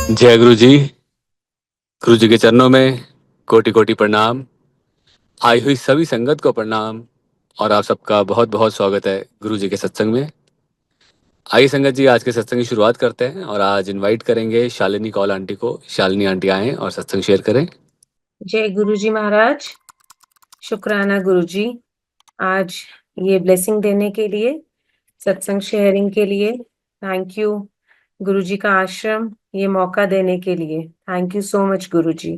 जय गुरु जी। गुरु जी के चरणों में कोटि कोटि प्रणाम। आई हुई सभी संगत को प्रणाम। और आप सबका बहुत बहुत स्वागत है गुरु जी के सत्संग में। आइए संगत जी, आज के सत्संग की शुरुआत करते हैं और आज इनवाइट करेंगे शालिनी कौल आंटी को। शालिनी आंटी आएं और सत्संग शेयर करें। जय गुरु जी महाराज। शुक्राना गुरु जी, आज ये ब्लेसिंग देने के लिए, सत्संग शेयरिंग के लिए। थैंक यू गुरु जी का आश्रम ये मौका देने के लिए। थैंक यू सो मच गुरु जी।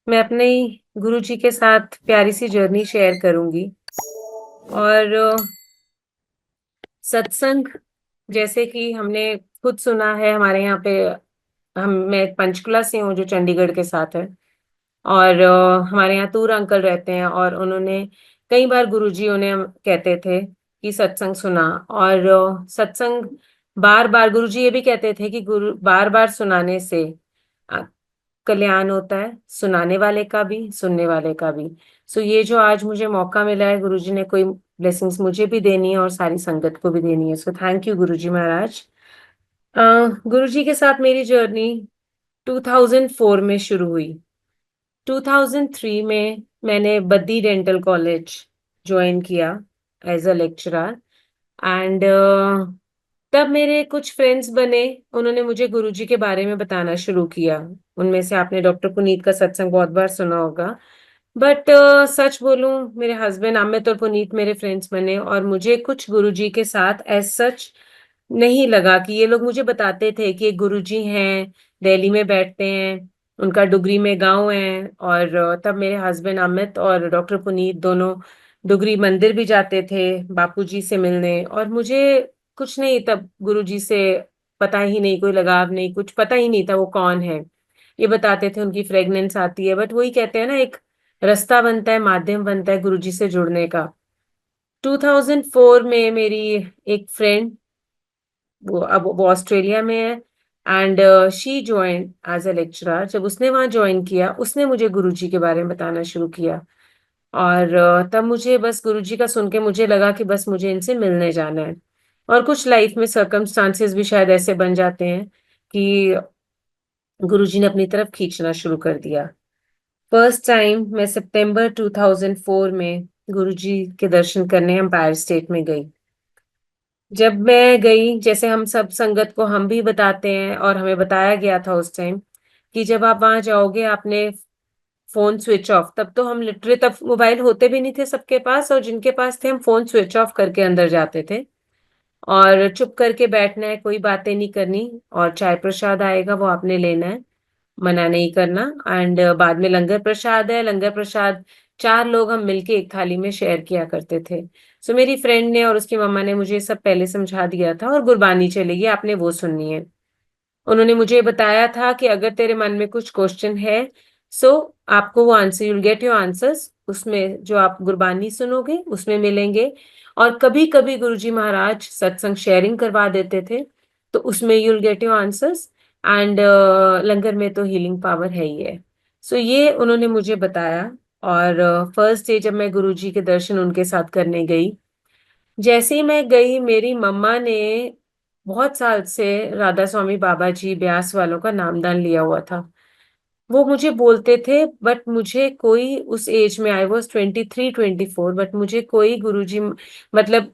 मैं अपने गुरु जी के साथ प्यारी सी जर्नी शेयर करूंगी। और सत्संग जैसे कि हमने खुद सुना है, हमारे यहाँ पे मैं पंचकुला से हूँ जो चंडीगढ़ के साथ है। और हमारे यहाँ तूर अंकल रहते हैं और उन्होंने कई बार गुरुजी उन्हें कहते थे कि सत्संग सुना। और सत्संग बार बार गुरुजी ये भी कहते थे कि गुरु बार बार सुनाने से अ, कल्याण होता है, सुनाने वाले का भी सुनने वाले का भी। सो ये जो आज मुझे मौका मिला है, गुरुजी ने कोई ब्लेसिंग्स मुझे भी देनी है और सारी संगत को भी देनी है। सो थैंक यू गुरुजी महाराज। गुरुजी के साथ मेरी जर्नी 2004 में शुरू हुई। 2003 में मैंने बद्दी डेंटल कॉलेज ज्वाइन किया एज अ लेक्चरर। एंड तब मेरे कुछ फ्रेंड्स बने, उन्होंने मुझे गुरुजी के बारे में बताना शुरू किया। उनमें से आपने डॉक्टर पुनीत का सत्संग बहुत बार सुना होगा। बट सच बोलूं, मेरे हस्बैंड अमित और पुनीत मेरे फ्रेंड्स बने और मुझे कुछ गुरुजी के साथ एज सच नहीं लगा। कि ये लोग मुझे बताते थे कि एक गुरुजी हैं, दिल्ली में बैठते हैं, उनका डुगरी में गांव है। और तब मेरे हस्बैंड अमित और डॉक्टर पुनीत दोनों डुगरी मंदिर भी जाते थे बापूजी से मिलने। और मुझे कुछ नहीं, तब गुरुजी से पता ही नहीं, कोई लगाव नहीं, कुछ पता ही नहीं था वो कौन है। ये बताते थे उनकी फ्रेगनेंस आती है, बट वही कहते हैं ना, एक रास्ता बनता है, माध्यम बनता है गुरुजी से जुड़ने का। 2004 में मेरी एक फ्रेंड, वो ऑस्ट्रेलिया में है, and she join as a lecturer. जब उसने वहां ज्वाइन किया, उसने मुझे गुरुजी के बारे में बताना शुरू किया। और तब मुझे बस गुरुजी का सुन के मुझे लगा कि बस मुझे इनसे मिलने जाना है। और कुछ लाइफ में सर्कमस्टांसेस भी शायद ऐसे बन जाते हैं कि गुरुजी ने अपनी तरफ खींचना शुरू कर दिया। फर्स्ट टाइम मैं सितंबर 2004 में गुरुजी के दर्शन करने एम्पायर स्टेट में गई। जब मैं गई, जैसे हम सब संगत को हम भी बताते हैं और हमें बताया गया था उस टाइम कि जब आप वहां जाओगे आपने फोन स्विच ऑफ। तब तो हम लिटरली, तब मोबाइल होते भी नहीं थे सबके पास, और जिनके पास थे हम फोन स्विच ऑफ करके अंदर जाते थे। और चुप करके बैठना है, कोई बातें नहीं करनी। और चाय प्रसाद आएगा वो आपने लेना है, मना नहीं करना। एंड बाद में लंगर प्रसाद है, लंगर प्रसाद 4 लोग हम मिलके एक थाली में शेयर किया करते थे। सो मेरी फ्रेंड ने और उसकी मम्मा ने मुझे सब पहले समझा दिया था। और गुरबानी चलेगी, आपने वो सुननी है। उन्होंने मुझे बताया था कि अगर तेरे मन में कुछ क्वेश्चन है, सो आपको वो answer, you'll get your answers उसमें, जो आप गुरबानी सुनोगे उसमें मिलेंगे। और कभी कभी गुरुजी महाराज सत्संग शेयरिंग करवा देते थे, तो उसमें you'll get your answers. And langar में तो हीलिंग पावर है ही है। सो ये उन्होंने मुझे बताया। और फर्स्ट डे जब मैं गुरुजी के दर्शन उनके साथ करने गई, जैसे ही मैं गई, मेरी मम्मा ने बहुत साल से राधा स्वामी बाबा जी ब्यास वालों का नामदान लिया हुआ था। वो मुझे बोलते थे, बट मुझे कोई उस एज में, आई वॉज 23-24, बट मुझे कोई गुरुजी मतलब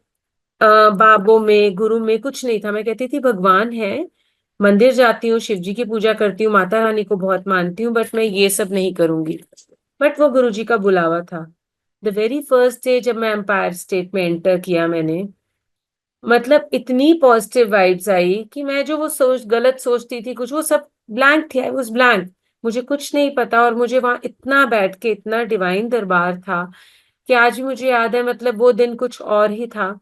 बाबों में, गुरु में कुछ नहीं था। मैं कहती थी भगवान है, मंदिर जाती हूँ, शिव जी की पूजा करती हूँ, माता रानी को बहुत मानती हूँ, बट मैं ये सब नहीं करूंगी। बट वो गुरुजी का बुलावा था। द वेरी फर्स्ट डे जब मैं एम्पायर स्टेट में एंटर किया मैंने, मतलब इतनी पॉजिटिव वाइब्स आई कि मैं जो वो गलत सोचती थी कुछ, वो सब ब्लैंक थी। आई वाज ब्लैंक, मुझे कुछ नहीं पता। और मुझे वहां इतना बैठ के इतना डिवाइन दरबार था कि आज भी मुझे याद है, मतलब वो दिन कुछ और ही था।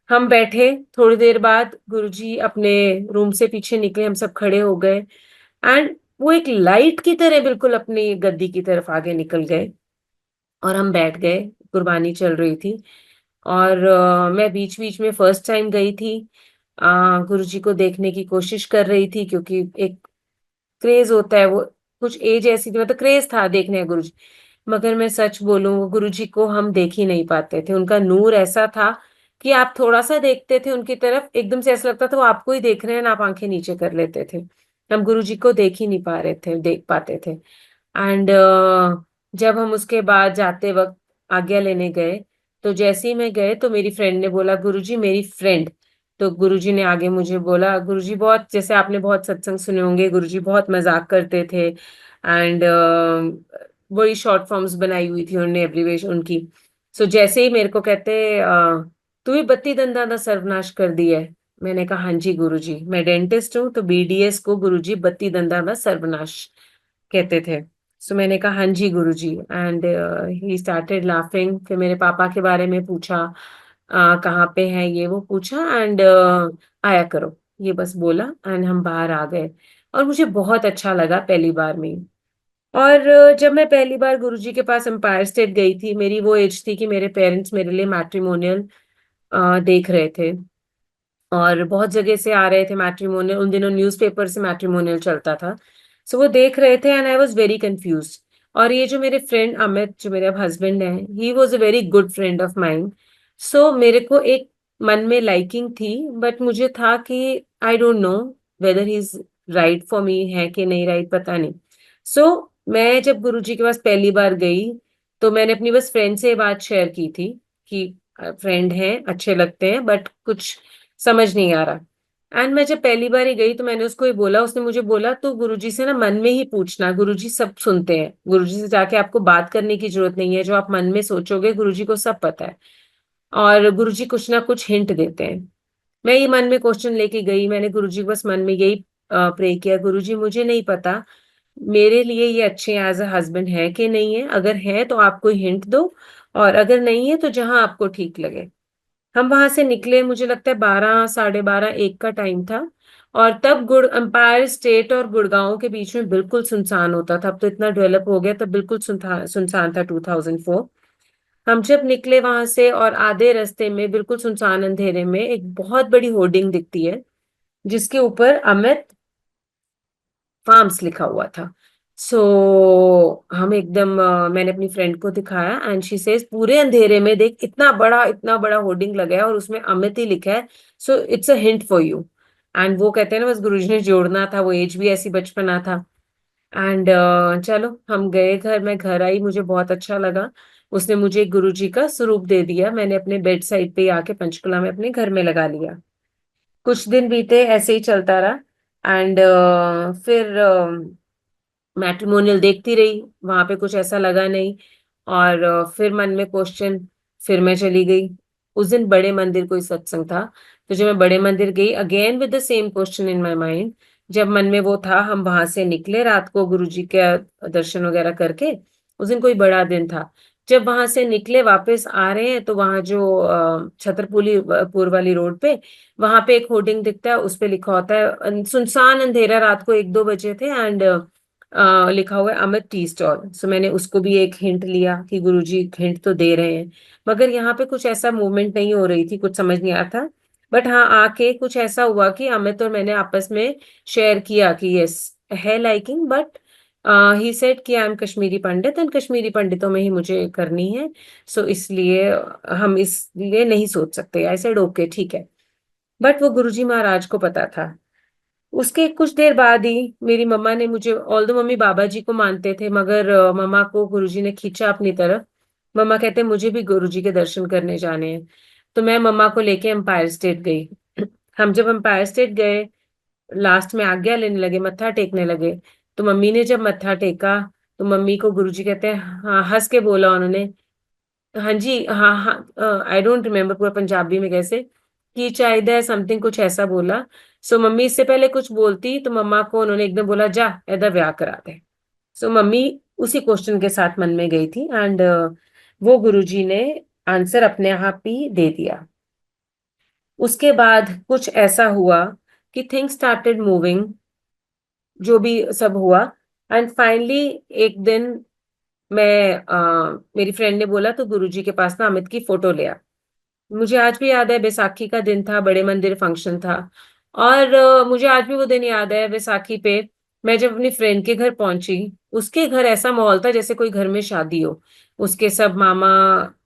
हम बैठे, थोड़ी देर बाद गुरुजी अपने रूम से पीछे निकले, हम सब खड़े हो गए। एंड वो एक लाइट की तरह बिल्कुल अपनी गद्दी की तरफ आगे निकल गए और हम बैठ गए। कुर्बानी चल रही थी। और मैं बीच बीच में फर्स्ट टाइम गई थी, गुरुजी को देखने की कोशिश कर रही थी, क्योंकि एक क्रेज होता है वो, कुछ एज ऐसी थी, मतलब क्रेज था देखने का गुरुजी। मगर मैं सच बोलूं, वो गुरुजी को हम देख ही नहीं पाते थे। उनका नूर ऐसा था कि आप थोड़ा-सा देखते थे उनकी तरफ, एकदम से ऐसा लगता था वो आपको ही देख रहे हैं, आप आँखें नीचे कर लेते थे। हम गुरुजी को देख ही नहीं पा रहे थे, देख पाते थे। एंड जब हम उसके बाद जाते वक़्त आज्ञा लेने गए, तो जैसे ही मैं गए तो मेरी फ्रेंड ने बोला, "गुरुजी मेरी फ्रेंड।" तो गुरुजी ने आगे मुझे बोला, गुरुजी बहुत, जैसे आपने बहुत सत्संग सुने होंगे, गुरुजी बहुत मज़ाक करते थे एंड बड़ी शॉर्ट फॉर्म्स बनाई हुई थी उन्होंने एब्रिविएशन उनकी। सो जैसे ही मेरे को कहते "तू ही बत्ती दंदा दा सर्वनाश कर दिया है।" मैंने कहा, "हाँ जी गुरुजी, मैं डेंटिस्ट हूँ, तो बीडीएस को गुरुजी बत्ती दंदा दा सर्वनाश कहते थे।" सो मैंने कहा, "हाँ जी गुरुजी" एंड ही स्टार्टेड लाफिंग। फिर मेरे पापा के बारे में पूछा, कहाँ पे हैं ये वो पूछा एंड आया करो, ये बस बोला एंड हम बाहर आ गए। और मुझे बहुत अच्छा लगा पहली बार में ही। और जब मैं पहली बार गुरुजी के पास एम्पायर स्टेट गई थी, मेरी वो एज थी कि मेरे पेरेंट्स मेरे लिए मैट्रिमोनियल देख रहे थे। और बहुत जगह से आ रहे थे मैट्रिमोनियल, उन दिनों न्यूज़पेपर से मैट्रिमोनियल चलता था। सो वो देख रहे थे and I was very confused. और ये जो मेरे फ्रेंड अमित, जो मेरे अब हस्बैंड हैं, he was a very good friend of mine. So मेरे को एक मन में लाइकिंग थी, बट मुझे था कि I don't know whether he is right for me, है कि नहीं राइट पता नहीं। सो मैं जब गुरुजी के पास पहली बार गई, तो मैंने अपनी बस फ्रेंड से ये बात शेयर की थी कि फ्रेंड हैं, अच्छे लगते हैं, बट कुछ समझ नहीं आ रहा। एंड मैं जब पहली बार ही गई तो मैंने उसको ही बोला, उसने मुझे बोला, "तू गुरुजी से ना मन में ही पूछना, गुरुजी सब सुनते हैं। गुरुजी से जाके आपको बात करने की ज़रूरत नहीं है, जो आप मन में सोचोगे गुरुजी को सब पता है और गुरुजी कुछ ना कुछ हिंट देते हैं।" मैं ये मन में क्वेश्चन लेके गई, मैंने गुरुजी को बस मन में यही प्रे किया, "गुरुजी मुझे नहीं पता, मेरे लिए ये अच्छे एज़ अ हस्बैंड हैं कि नहीं है? अगर हैं तो आप कोई हिंट दो और अगर नहीं है तो जहाँ आपको ठीक लगे।" हम वहाँ से निकले, मुझे लगता है 12, साढ़े 12, 1 का टाइम था और तब गुड़ एम्पायर स्टेट और गुड़गाँव के बीच में बिल्कुल सुनसान होता था। अब तो इतना डेवलप हो गया, तब बिल्कुल सुनसान था 2004। हम जब निकले वहाँ से और आधे रास्ते में बिल्कुल सुनसान अंधेरे में एक बहुत बड़ी होर्डिंग दिखती है, जिसके ऊपर अमित फार्म्स लिखा हुआ था। सो हम एकदम मैंने अपनी फ्रेंड को दिखाया एंड शी सेज, "पूरे अंधेरे में देख, इतना बड़ा होर्डिंग लगा है और उसमें अमित ही लिखा है, so it's a hint for you." And वो कहते हैं ना, बस गुरुजी ने जोड़ना था, वो एज भी ऐसी बचपना था। एंड चलो हम गए घर, मैं घर आई, मुझे बहुत अच्छा लगा। उसने मुझे गुरुजी का स्वरूप दे दिया, मैंने अपने बेड साइड पे ही आके पंचकुला में अपने घर में लगा लिया। कुछ दिन बीते, ऐसे ही चलता रहा एंड फिर मैट्रिमोनियल देखती रही, वहाँ पे कुछ ऐसा लगा नहीं और फिर मन में क्वेश्चन, फिर मैं चली गई। उस दिन बड़े मंदिर कोई सत्संग था, तो जब मैं बड़े मंदिर गई again with the same question in my mind, जब मन में वो था, हम वहाँ से निकले रात को गुरुजी के दर्शन वगैरह करके, उस दिन कोई बड़ा दिन था। जब वहाँ से निकले वापस आ रहे हैं तो वहाँ जो छतरपुली पुर वाली रोड पे, वहाँ पे एक होर्डिंग दिखता है, उस पे लिखा होता है सुनसान अंधेरा, रात को 1-2 बजे थे एंड लिखा हुआ है अमित टी स्टॉल। सो मैंने उसको भी एक हिंट लिया कि गुरुजी हिंट तो दे रहे हैं, मगर यहाँ पे कुछ ऐसा मूवमेंट नहीं हो रही थी, कुछ समझ नहीं आ रहा था। बट हाँ, आके कुछ ऐसा हुआ कि अमित और मैंने आपस में शेयर किया कि यस, है लाइकिंग, बट ही सेड कि I am Kashmiri Pandit and Kashmiri पंडितों में ही मुझे करनी है, सो इसलिए हम इसलिए नहीं सोच सकते। आई सेड ओके ठीक है। बट वो गुरुजी महाराज को पता था। उसके कुछ देर बाद ही मेरी मम्मा ने मुझे, ऑल्दो मम्मी बाबा जी को मानते थे, मगर मम्मा को गुरुजी ने खींचा अपनी तरफ। मम्मा कहते मुझे भी गुरुजी के दर्शन करने जाने हैं, तो मैं मम्मा को लेके एम्पायर स्टेट गई। हम जब एम्पायर स्टेट गए, लास्ट में आज्ञा लेने लगे, मत्था टेकने लगे, तो मम्मी ने जब मत्था टेका, तो मम्मी को गुरुजी कहते हैं, हाँ, हंस के बोला उन्होंने, हाँ जी, हाँ, हाँ, आई डोंट रिमेम्बर पूरा पंजाबी में कैसे, कि चाहिए समथिंग कुछ ऐसा बोला। सो मम्मी इससे पहले कुछ बोलती तो मम्मा को उन्होंने एकदम बोला, जा एदा ब्याह करा दे। सो मम्मी उसी क्वेश्चन के साथ मन में गई थी एंड वो गुरुजी ने आंसर अपने आप ही दे दिया। उसके बाद कुछ ऐसा हुआ कि थिंग्स स्टार्टेड मूविंग, जो भी सब हुआ एंड फाइनली एक दिन मैं मेरी फ्रेंड ने बोला, तो गुरुजी के पास ना अमित की फोटो ले आ। मुझे आज भी याद है, बैसाखी का दिन था, बड़े मंदिर फंक्शन था और मुझे आज भी वो दिन याद है बैसाखी पे। मैं जब अपनी फ्रेंड के घर पहुंची, उसके घर ऐसा माहौल था जैसे कोई घर में शादी हो। उसके सब मामा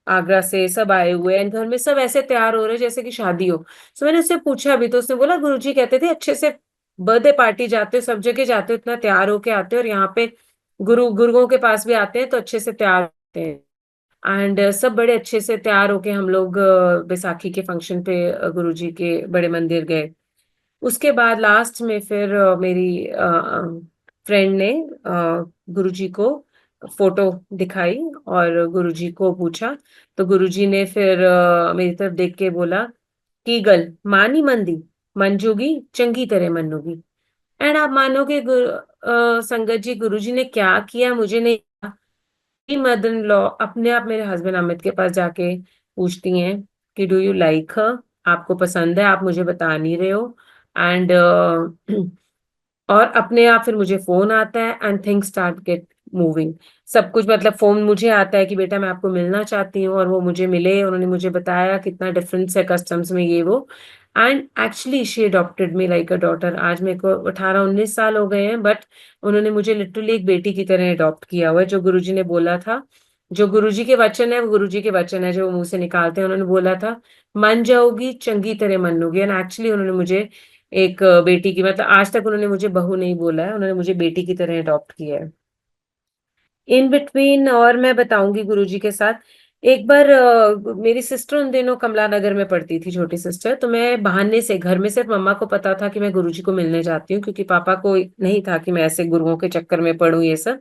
आगरा से सब आए हुए हैं, घर में सब ऐसे तैयार हो रहे हैं जैसे कि शादी हो। तो मैंने उससे पूछा भी, तो उसने बोला गुरुजी कहते थे अच्छे से बर्थडे पार्टी जाते हो, सब जगह जाते हो, इतना तैयार होके आते हो, और यहाँ पे गुरुओं के पास भी आते हैं तो अच्छे से तैयार होते हैं। एंड सब बड़े अच्छे से तैयार होके हम लोग बैसाखी के फंक्शन पे गुरुजी के बड़े मंदिर गए। उसके बाद लास्ट में फिर मेरी फ्रेंड ने गुरुजी को फोटो दिखाई और गुरुजी को पूछा। तो गुरुजी ने फिर मेरी तरफ देख के बोला कि गल मानी मंदी मंजूगी चंगी तरह मनोगी। एंड आप मानोगे संगत जी, गुरुजी ने क्या किया मुझे नहीं। मदर इन लॉ अपने आप मेरे हस्बैंड अमित के पास जाके पूछती हैं कि डू यू लाइक हर, आपको पसंद है, आप मुझे बता नहीं रहे हो। एंड और अपने आप फिर मुझे फोन आता है and things start get moving. सब कुछ मतलब फोन मुझे आता है कि बेटा मैं आपको मिलना चाहती हूँ, और वो मुझे मिले, उन्होंने मुझे बताया कितना डिफरेंस है कस्टम्स में ये वो। And actually she adopted me like a daughter. आज मेरे को 18-19 साल हो गए हैं, बट उन्होंने मुझे लिटरली एक बेटी की तरह अडॉप्ट किया हुआ है। जो गुरुजी ने बोला था, जो गुरुजी के वचन है वो गुरुजी के वचन है जो वो मुंह से निकालते हैं। उन्होंने बोला था मन जाओगी चंगी तरह मनोगी, एंड एक्चुअली उन्होंने मुझे एक बेटी की, मतलब आज तक उन्होंने मुझे बहू नहीं बोला है, उन्होंने मुझे बेटी की तरह अडॉप्ट किया है। इन बिटवीन और मैं बताऊंगी गुरुजी के साथ। एक बार मेरी सिस्टर उन दिनों कमला नगर में पढ़ती थी, छोटी सिस्टर। तो मैं बहाने से घर में, सिर्फ मम्मा को पता था कि मैं गुरुजी को मिलने जाती हूँ, क्योंकि पापा को नहीं था कि मैं ऐसे गुरुओं के चक्कर में पढ़ूं ये सब।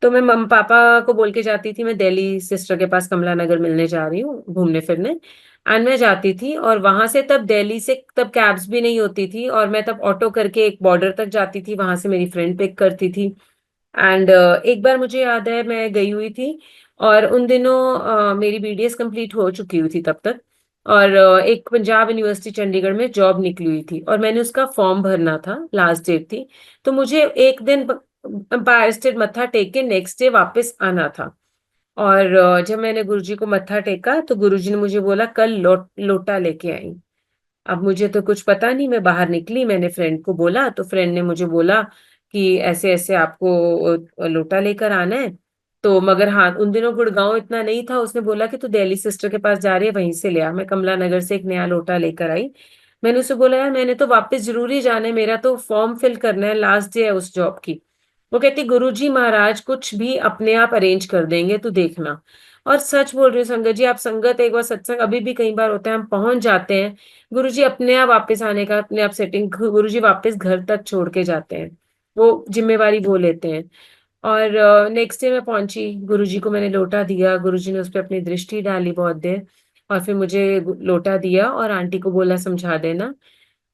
तो मैं मम पापा को बोल के जाती थी मैं दिल्ली सिस्टर के पास कमला नगर मिलने जा रही हूँ घूमने फिरने। एंड मैं जाती थी, और वहां से तब दिल्ली से तब कैब्स भी नहीं होती थी, और मैं तब ऑटो करके एक बॉर्डर तक जाती थी, वहां से मेरी फ्रेंड पिक करती थी। एंड एक बार मुझे याद है मैं गई हुई थी, और उन दिनों मेरी बीडीएस कंप्लीट हो चुकी हुई थी तब तक। और एक पंजाब यूनिवर्सिटी चंडीगढ़ में जॉब निकली हुई थी, और मैंने उसका फॉर्म भरना था, लास्ट डेट थी। तो मुझे एक दिन एम्पायर स्टेट मत्था टेक के नेक्स्ट डे वापस आना था। और जब मैंने गुरुजी को मत्था टेका तो गुरुजी ने मुझे बोला कल लोटा लेके आई। अब मुझे तो कुछ पता नहीं, मैं बाहर निकली, मैंने फ्रेंड को बोला, तो फ्रेंड ने मुझे बोला कि ऐसे ऐसे आपको लोटा लेकर आना है। तो मगर हाँ, उन दिनों गुड़गांव इतना नहीं था। उसने बोला कि तू दिल्ली सिस्टर के पास जा रही है, वहीं से ले आ। मैं कमला नगर से एक नया लोटा लेकर आई। मैंने उसे बोला यार मैंने तो वापस जरूरी जाना है, मेरा तो फॉर्म फिल करना है, लास्ट डे है उस जॉब की। वो कहती गुरुजी महाराज कुछ भी अपने आप अरेंज कर देंगे, तू देखना। और सच बोल रही हूँ संगत जी, आप संगत एक बार सत्संग अभी भी कई बार होता है, हम पहुंच जाते हैं, गुरुजी अपने आप वापस आने का, अपने आप सेटिंग, गुरुजी वापस घर तक छोड़ के जाते हैं, वो जिम्मेवारी वो लेते हैं। और नेक्स्ट डे मैं पहुंची, गुरुजी को मैंने लोटा दिया, गुरुजी ने उस पर अपनी दृष्टि डाली बहुत देर, और फिर मुझे लोटा दिया और आंटी को बोला समझा देना।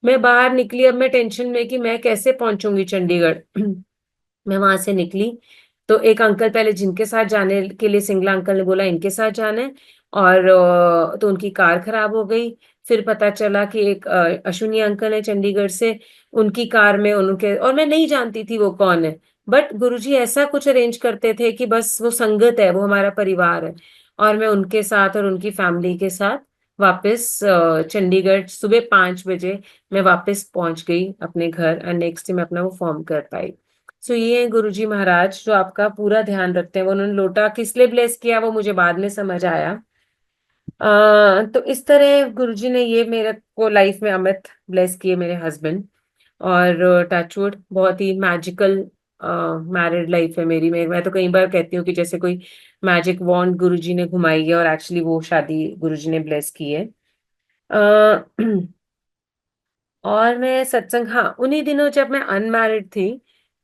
मैं बाहर निकली, अब मैं टेंशन में कि मैं कैसे पहुंचूंगी चंडीगढ़। मैं वहां से निकली, तो एक अंकल पहले जिनके साथ जाने के लिए, सिंगला अंकल ने बोला इनके साथ जाना है, और तो उनकी कार खराब हो गई। फिर पता चला कि एक अश्विनी अंकल है चंडीगढ़ से, उनकी कार में उनके, और मैं नहीं जानती थी वो कौन है, बट गुरुजी ऐसा कुछ अरेंज करते थे कि बस वो संगत है, वो हमारा परिवार है। और मैं उनके साथ और उनकी फैमिली के साथ वापस चंडीगढ़ सुबह 5 बजे मैं वापस पहुंच गई अपने घर, एंड नेक्स्ट डे मैं अपना वो फॉर्म कर पाई। सो ये है गुरुजी महाराज जो आपका पूरा ध्यान रखते हैं। वो उन्होंने लोटा किस लिए ब्लेस किया वो मुझे बाद में समझ आया। तो इस तरह गुरुजी ने ये मेरे को लाइफ में अमित ब्लेस किए, मेरे हस्बैंड। और टचवुड बहुत ही मैजिकल मैरिड लाइफ है मेरी। मैं तो कई बार कहती हूँ कि जैसे कोई मैजिक वॉन्ड गुरुजी ने घुमाई है, और एक्चुअली वो शादी गुरुजी ने ब्लेस की है। और मैं सत्संग, हाँ, उन्हीं दिनों जब मैं अनमैरिड थी,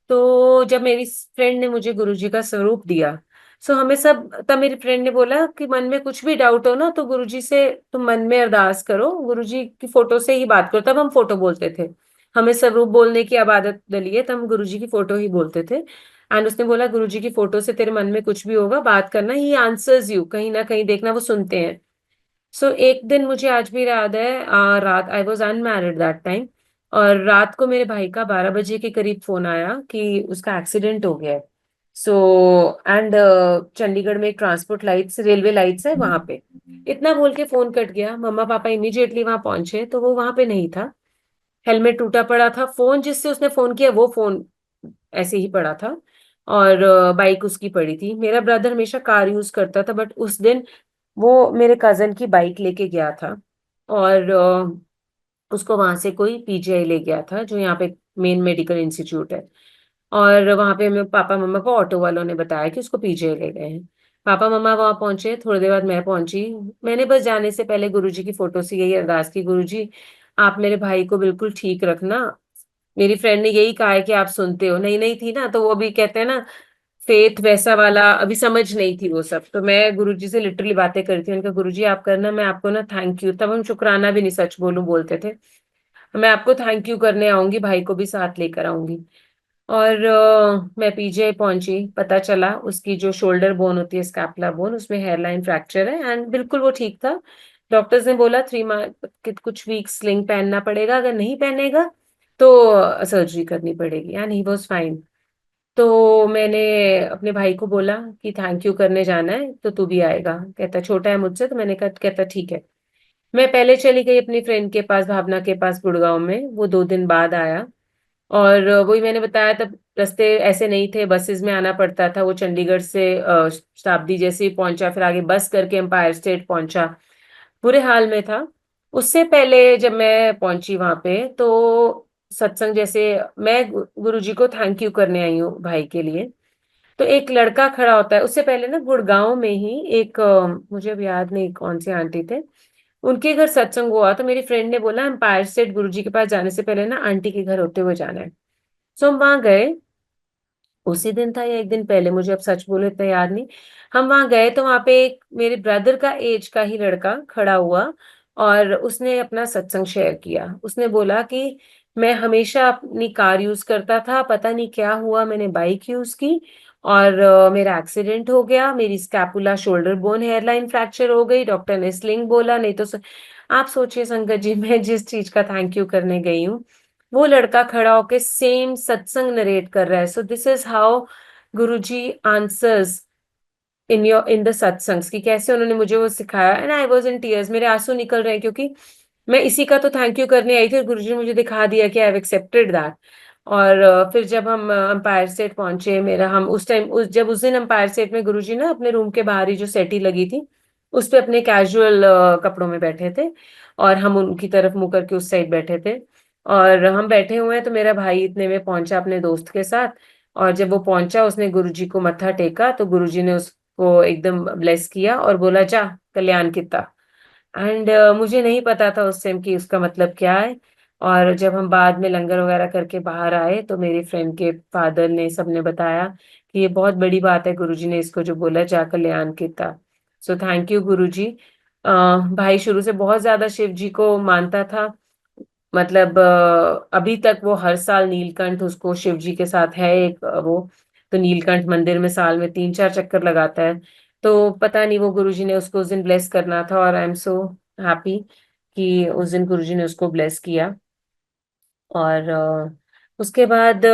तो जब मेरी फ्रेंड ने मुझे गुरुजी का स्वरूप दिया, सो हमें सब, तब मेरी फ्रेंड ने बोला कि मन में कुछ भी डाउट हो ना तो गुरुजी से तुम मन में अरदास करो, गुरुजी की फोटो से ही बात करो। तब हम फोटो बोलते थे, हमें स्वरूप बोलने की अब आदत डली है, तब हम गुरुजी की फोटो ही बोलते थे। एंड उसने बोला गुरुजी की फोटो से तेरे मन में कुछ भी होगा बात करना, ही आंसर्स यू, कहीं ना कहीं देखना वो सुनते हैं। सो एक दिन मुझे आज भी याद है, रात, I was unmarried that time, और रात को मेरे भाई का 12 बजे के करीब फोन आया कि उसका एक्सीडेंट हो गया है। सो एंड चंडीगढ़ में एक ट्रांसपोर्ट लाइट्स, रेलवे लाइट्स है वहां पे। इतना बोल के फोन कट गया। मम्मा पापा इमीडिएटली वहां पहुंचे तो वो वहां पे नहीं था, हेलमेट टूटा पड़ा था, फोन जिससे उसने फोन किया वो फोन ऐसे ही पड़ा था, और बाइक उसकी पड़ी थी। मेरा ब्रदर हमेशा कार यूज करता था, बट उस दिन वो मेरे कजन की बाइक लेके गया था, और उसको वहां से कोई पीजीआई ले गया था, जो यहाँ पे मेन मेडिकल इंस्टीट्यूट है। और वहां पे मेरे पापा मम्मा को ऑटो वालों ने बताया कि उसको पीजीआई ले गए हैं। पापा मम्मा वहां पहुंचे, थोड़ी देर बाद मैं पहुंची। मैंने बस जाने से पहले गुरुजी की फोटो से यही अरदास की, गुरुजी आप मेरे भाई को बिल्कुल ठीक रखना। मेरी फ्रेंड ने यही कहा है कि आप सुनते हो, नहीं नहीं थी ना, तो वो भी कहते हैं ना, फेथ वैसा वाला अभी समझ नहीं थी वो सब। तो मैं गुरुजी से लिटरली बातें करी थी, उनका गुरुजी आप करना, मैं आपको ना थैंक यू, तब हम शुक्राना भी नहीं सच बोलूं बोलते थे, मैं आपको थैंक यू करने आऊंगी, भाई को भी साथ लेकर आऊंगी। और मैं पीजे पहुंची, पता चला उसकी जो शोल्डर बोन होती है, स्कैपुला बोन, उसमें हेयरलाइन फ्रैक्चर है, एंड बिल्कुल वो ठीक था। डॉक्टर्स ने बोला 3 मंथ कुछ वीक्स स्लिंग पहनना पड़ेगा, अगर नहीं पहनेगा तो सर्जरी करनी पड़ेगी, एंड ही वॉज फाइन। तो मैंने अपने भाई को बोला कि थैंक यू करने जाना है तो तू भी आएगा, कहता छोटा है मुझसे, तो मैंने कहा, कहता ठीक है। मैं पहले चली गई अपनी फ्रेंड के पास, भावना के पास गुड़गांव में, वो 2 दिन बाद आया। और वही मैंने बताया, तब रास्ते ऐसे नहीं थे, बसेस में आना पड़ता था। वो चंडीगढ़ से शताब्दी जैसे ही पहुंचा, फिर आगे बस करके एम्पायर स्टेट पहुंचा, बुरे हाल में था। उससे पहले जब मैं पहुंची वहां पे, तो सत्संग जैसे मैं गुरुजी को थैंक यू करने आई हूँ भाई के लिए, तो एक लड़का खड़ा होता है। उससे पहले ना गुड़गांव में ही एक मुझे अब याद नहीं कौन सी आंटी थे, उनके घर सत्संग हुआ, तो मेरी फ्रेंड ने बोला एम्पायर स्टेट गुरुजी के पास जाने से पहले ना आंटी के घर होते हुए जाना है। सो हम वहां गए, उसी दिन था या एक दिन पहले, मुझे अब सच बोलो इतना याद नहीं। हम वहां गए तो वहां पे एक मेरे ब्रदर का एज का ही लड़का खड़ा हुआ, और उसने अपना सत्संग शेयर किया। उसने बोला कि मैं हमेशा अपनी कार यूज करता था, पता नहीं क्या हुआ, मैंने बाइक यूज की, और मेरा एक्सीडेंट हो गया, मेरी scapula shoulder bone hairline fracture हो गई, डॉक्टर ने स्लिंग बोला, नहीं तो आप सोचिए संगत जी, मैं जिस चीज का थैंक यू करने गई हूँ, वो लड़का खड़ा होके सेम सत्संग नरेट कर रहा है। So this is how Guruji answers in the satsangs, कि कैसे उन्होंने मुझे वो सिखाया, and I was in tears, मेरे आंसू निकल रहे हैं, क्योंकि मैं इसी का तो थैंक यू करने आई थी, और गुरुजी ने मुझे दिखा दिया कि आई हैव एक्सेप्टेड दैट। और फिर जब हम अंपायर स्टेट पहुंचे, मेरा हम उस टाइम जब उस दिन अंपायर स्टेट में गुरुजी ना अपने रूम के बाहर ही जो सेटी लगी थी, उस पे अपने कैजुअल कपड़ों में बैठे थे, और हम उनकी तरफ मुंह करके उस साइड बैठे थे। और हम बैठे हुए हैं, तो मेरा भाई इतने में पहुंचा अपने दोस्त के साथ, और जब वो पहुंचा उसने गुरुजी को मत्था टेका, तो गुरुजी ने उसको एकदम ब्लेस किया और बोला जा कल्याण किता। एंड मुझे नहीं पता था उस टाइम कि उसका मतलब क्या है। और जब हम बाद में लंगर वगैरह करके बाहर आए, तो मेरी फ्रेंड के फादर ने, सबने बताया कि ये बहुत बड़ी बात है, गुरुजी ने इसको जो बोला जा कल्याण किता। सो थैंक यू गुरुजी। भाई शुरू से बहुत ज्यादा शिव जी को मानता था, मतलब अभी तक वो हर साल नीलकंठ, उसको शिव जी के साथ है एक वो, तो नीलकंठ मंदिर में साल में 3-4 चक्कर लगाता है। तो पता नहीं वो गुरुजी ने उसको उस दिन ब्लेस करना था, और आई एम सो हैप्पी कि उस दिन गुरुजी ने उसको ब्लेस किया। और उसके बाद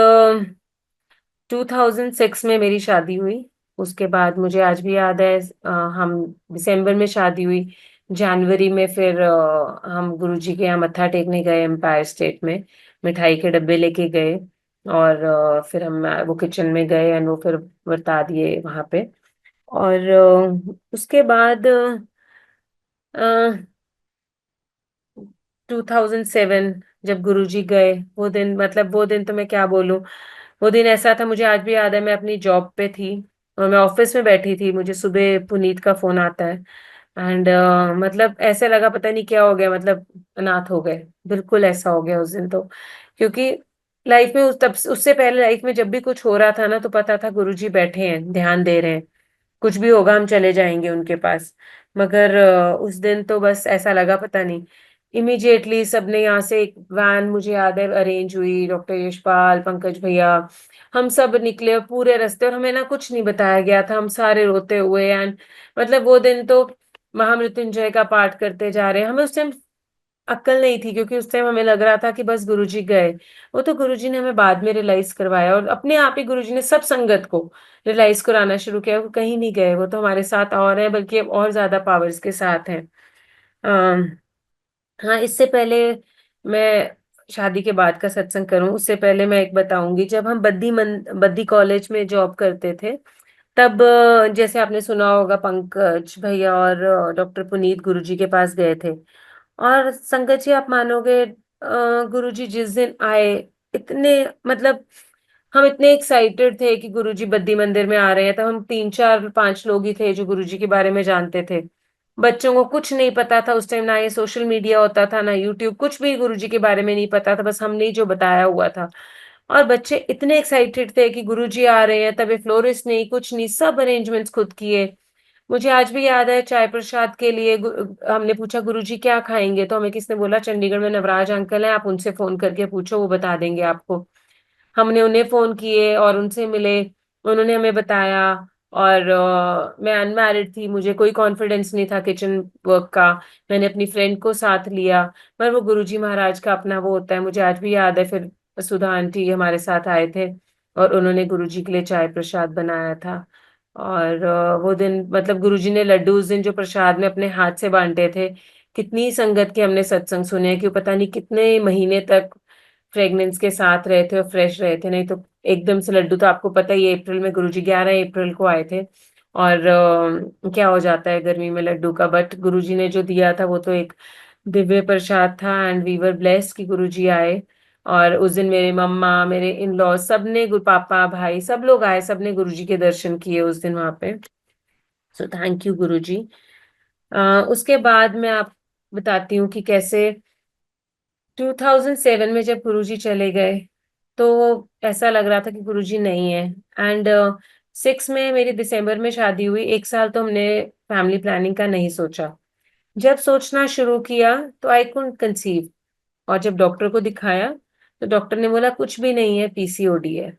2006 में मेरी शादी हुई। उसके बाद मुझे आज भी याद है, हम दिसंबर में शादी हुई, जनवरी में फिर हम गुरुजी के यहाँ मत्था टेकने गए एम्पायर स्टेट में, मिठाई के डब्बे लेके गए, और फिर हम वो किचन में गए, एंड वो फिर बता दिए वहां पे। और उसके बाद 2007 जब गुरुजी गए, वो दिन, मतलब वो दिन तो मैं क्या बोलूं। वो दिन ऐसा था, मुझे आज भी याद है, मैं अपनी जॉब पे थी और मैं ऑफिस में बैठी थी, मुझे सुबह पुनीत का फोन आता है, एंड मतलब ऐसे लगा पता नहीं क्या हो गया, मतलब अनाथ हो गए, बिल्कुल ऐसा हो गया उस दिन तो। क्योंकि लाइफ में उस तब उससे पहले लाइफ में जब भी कुछ हो रहा था ना, तो पता था गुरुजी बैठे हैं, ध्यान दे रहे हैं, कुछ भी होगा हम चले जाएंगे उनके पास। मगर उस दिन तो बस ऐसा लगा पता नहीं। इमिजिएटली सबने यहाँ से एक वैन, मुझे याद है, अरेंज हुई, डॉक्टर यशपाल, पंकज भैया, हम सब निकले, और पूरे रास्ते, और हमें ना कुछ नहीं बताया गया था, हम सारे रोते हुए, एंड मतलब वो दिन तो महामृत्युंजय का पाठ करते जा रहे हैं। हमें उस टाइम अक्ल नहीं थी, क्योंकि उस टाइम हमें लग रहा था कि बस गुरुजी गए। वो तो गुरुजी ने हमें बाद में रियलाइज करवाया, और अपने आप ही गुरुजी ने सब संगत को रियलाइज कराना शुरू किया, वो कहीं नहीं गए, वो तो हमारे साथ और है, बल्कि अब और ज्यादा पावर्स के साथ हैं। हाँ, इससे पहले मैं शादी के बाद का सत्संग करूं, उससे पहले मैं एक बताऊंगी। जब हम बद्दी कॉलेज में जॉब करते थे, तब जैसे आपने सुना होगा, पंकज भैया और डॉक्टर पुनीत गुरुजी के पास गए थे। और संगत जी, आप मानोगे, गुरुजी जिस दिन आए, इतने मतलब हम इतने एक्साइटेड थे कि गुरुजी बद्दी मंदिर में आ रहे हैं। तब हम 3 4 5 लोग ही थे जो गुरुजी के बारे में जानते थे। बच्चों को कुछ नहीं पता था उस टाइम, ना ये सोशल मीडिया होता था ना यूट्यूब, कुछ भी गुरुजी के बारे में नहीं पता था, बस हमने ही जो बताया हुआ था। और बच्चे इतने एक्साइटेड थे कि गुरुजी आ रहे हैं, तब फ्लोरिस्ट नहीं, कुछ नहीं, सब अरेंजमेंट्स खुद किए। मुझे आज भी याद है, चाय प्रसाद के लिए हमने पूछा गुरुजी क्या खाएंगे, तो हमें किसने बोला चंडीगढ़ में नवराज अंकल है, आप उनसे फोन करके पूछो, वो बता देंगे आपको। हमने उन्हें फोन किए और उनसे मिले, उन्होंने हमें बताया। और मैं अनमैरिड थी, मुझे कोई कॉन्फिडेंस नहीं था किचन वर्क का। मैंने अपनी फ्रेंड को साथ लिया। पर वो गुरुजी महाराज का अपना वो होता है, मुझे आज भी याद है। फिर सुधा आंटी हमारे साथ आए थे और उन्होंने गुरुजी के लिए चाय प्रसाद बनाया था। और वो दिन मतलब गुरुजी ने लड्डू उस दिन जो प्रसाद में अपने हाथ से बांटे थे। कितनी संगत के हमने सत्संग सुने हैं कि पता नहीं कितने महीने तक फ्रेगनेंस के साथ रहे थे और फ्रेश रहे थे। नहीं तो एकदम से लड्डू, तो आपको पता ही है, अप्रैल में गुरुजी 11 अप्रैल को आए थे। और क्या हो जाता है गर्मी में लड्डू का, बट गुरुजी ने जो दिया था वो तो एक दिव्य प्रसाद था। एंड वी वर ब्लेस्ड कि गुरुजी आए। और उस दिन मेरे मम्मा, मेरे इन लॉ, सबने, गुरु पापा भाई सब लोग आए, सबने गुरुजी के दर्शन किए उस दिन वहां पे। सो थैंक यू गुरुजी। उसके बाद मैं आप बताती हूँ कि कैसे 2007 में जब गुरुजी चले गए, तो ऐसा लग रहा था कि गुरुजी नहीं है। एंड 6 में मेरी दिसंबर में शादी हुई, 1 साल तो हमने फैमिली प्लानिंग का नहीं सोचा। जब सोचना शुरू किया तो आई कुडंट कंसीव। और जब डॉक्टर को दिखाया तो डॉक्टर ने बोला कुछ भी नहीं है, पीसीओडी है।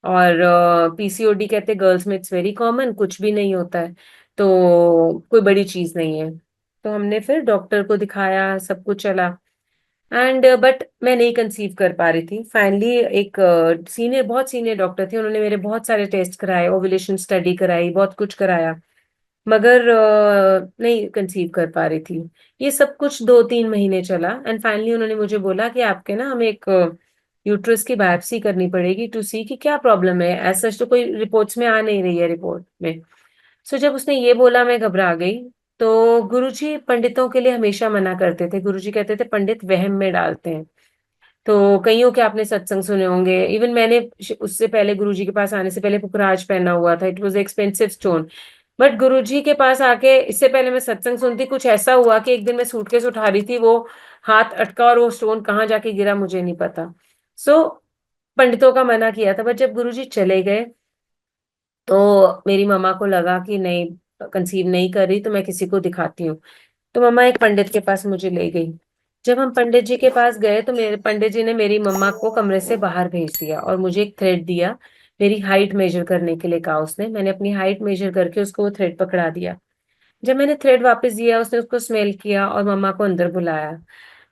और पीसीओडी कहते गर्ल्स में इट्स वेरी कॉमन, कुछ भी नहीं होता है, तो कोई बड़ी चीज नहीं है। तो हमने फिर डॉक्टर को दिखाया, सब कुछ चला। एंड बट मैं नहीं कंसीव कर पा रही थी। फाइनली एक सीनियर, बहुत सीनियर डॉक्टर थे, उन्होंने मेरे बहुत सारे टेस्ट कराए, ओव्यूलेशन स्टडी कराई, बहुत कुछ कराया, मगर नहीं कंसीव कर पा रही थी। ये सब कुछ 2 3 महीने चला। एंड फाइनली उन्होंने मुझे बोला कि आपके ना, हमें एक यूट्रस की बायोप्सी करनी पड़ेगी टू सी कि क्या प्रॉब्लम है। ऐसा तो कोई रिपोर्ट्स में आ नहीं रही है रिपोर्ट में। सो जब उसने ये बोला, मैं घबरा गई। तो गुरुजी पंडितों के लिए हमेशा मना करते थे। गुरुजी कहते थे पंडित वहम में डालते हैं। तो कईयों के आपने सत्संग सुने होंगे, इवन मैंने उससे पहले गुरुजी के पास आने से पहले पुखराज पहना हुआ था, it was expensive stone. But Guruji के पास आके इससे पहले मैं सत्संग सुनती, कुछ ऐसा हुआ कि एक दिन मैं सूटकेस उठा रही थी, वो हाथ अटका और वो स्टोन कहाँ जाके गिरा मुझे नहीं पता। सो पंडितों का मना किया था। बट जब गुरुजी चले गए तो मेरी मम्मा को लगा कि नहीं, कंसीव नहीं कर रही, तो मैं किसी को दिखाती हूँ। तो मम्मा एक पंडित के पास मुझे ले गई। जब हम पंडित जी के पास गए तो मेरे पंडित जी ने मेरी मम्मा को कमरे से बाहर भेज दिया और मुझे एक थ्रेड दिया, मेरी हाइट मेजर करने के लिए कहा उसने। मैंने अपनी हाइट मेजर करके उसको वो थ्रेड पकड़ा दिया। जब मैंने थ्रेड वापस दिया, उसने उसको स्मेल किया और मम्मा को अंदर बुलाया।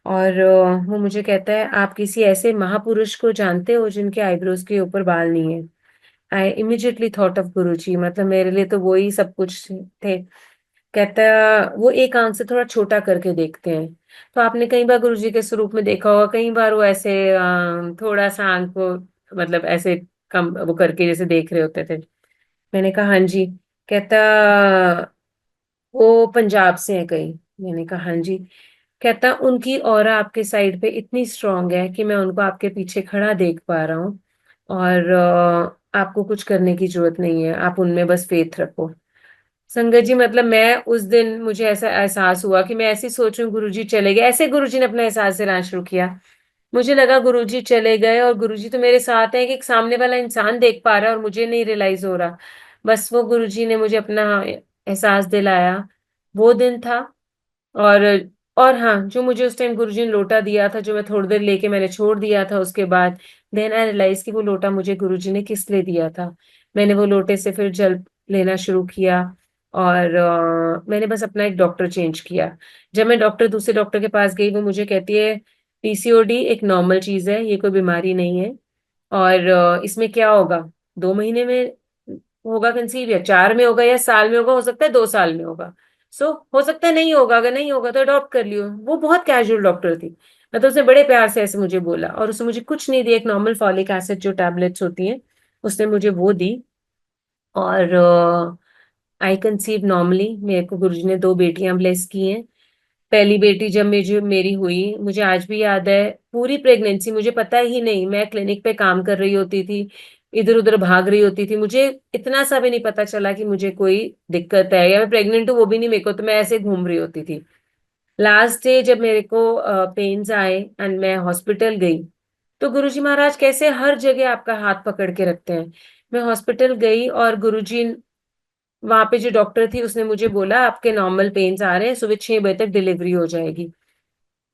और वो मुझे कहता है, आप किसी ऐसे महापुरुष को जानते हो जिनके आईब्रोज के ऊपर बाल नहीं है? आई इमिजिएटली थॉट ऑफ गुरुजी, मतलब मेरे लिए तो वो ही सब कुछ थे। कहता है, वो एक आंख से थोड़ा छोटा करके देखते हैं। तो आपने कई बार गुरुजी के स्वरूप में देखा होगा, कई बार वो ऐसे थोड़ा सा आंख को मतलब ऐसे कम वो करके जैसे देख रहे होते थे। मैंने कहा हाँ जी। कहता वो पंजाब से है कहीं? मैंने कहा हाँ जी। कहता उनकी ऑरा आपके साइड पे इतनी स्ट्रांग है कि मैं उनको आपके पीछे खड़ा देख पा रहा हूँ। और आपको कुछ करने की जरूरत नहीं है, आप उनमें बस फेथ रखो। संगत जी, मतलब मैं उस दिन, मुझे ऐसा एहसास हुआ कि मैं ऐसी सोच रही हूँ गुरुजी चले गए, ऐसे गुरुजी ने अपना एहसास दिलाना शुरू किया। मुझे लगा गुरुजी चले गए और गुरुजी तो मेरे साथ है कि एक सामने वाला इंसान देख पा रहा है और मुझे नहीं रियलाइज हो रहा। बस वो गुरुजी ने मुझे अपना एहसास दिलाया। वो दिन था। और और हाँ, जो मुझे उस टाइम गुरुजी ने लोटा दिया था, जो मैं थोड़ी देर लेके मैंने छोड़ दिया था, उसके बाद देन आई रियलाइज कि वो लोटा मुझे गुरुजी ने किस लिए दिया था। मैंने वो लोटे से फिर जल लेना शुरू किया। और मैंने बस अपना एक डॉक्टर चेंज किया। जब मैं दूसरे डॉक्टर के पास गई, वो मुझे कहती है पीसीओडी एक नॉर्मल चीज है, ये कोई बीमारी नहीं है। और इसमें क्या होगा, 2 महीने में होगा कंसीव, या 4 में होगा, या साल में होगा, हो सकता है 2 साल में होगा। सो हो सकता है नहीं होगा, अगर नहीं होगा तो अडॉप्ट कर लियो। वो बहुत कैजुअल डॉक्टर थी। मतलब उसने बड़े प्यार से ऐसे मुझे बोला, और उसने मुझे कुछ नहीं दिया, एक नॉर्मल फॉलिक एसिड जो टैबलेट्स होती हैं उसने मुझे वो दी। और आई कंसीव नॉर्मली। मेरे को गुरुजी ने दो बेटियां ब्लेस की हैं। पहली बेटी जब मुझे मेरी हुई, मुझे आज भी याद है, पूरी प्रेगनेंसी मुझे पता ही नहीं, मैं क्लिनिक पे काम कर रही होती थी, इधर उधर भाग रही होती थी, मुझे इतना सा भी नहीं पता चला कि मुझे कोई दिक्कत है या मैं प्रेग्नेंट हूँ, वो भी नहीं मेरे को, तो मैं ऐसे घूम रही होती थी। लास्ट डे जब मेरे को पेन्स आए एंड मैं हॉस्पिटल गई, तो गुरुजी महाराज कैसे हर जगह आपका हाथ पकड़ के रखते हैं। मैं हॉस्पिटल गई और गुरुजी, वहां पे जो डॉक्टर थी उसने मुझे बोला आपके नॉर्मल पेन्स आ रहे हैं, सुबह 6 बजे तक डिलीवरी हो जाएगी।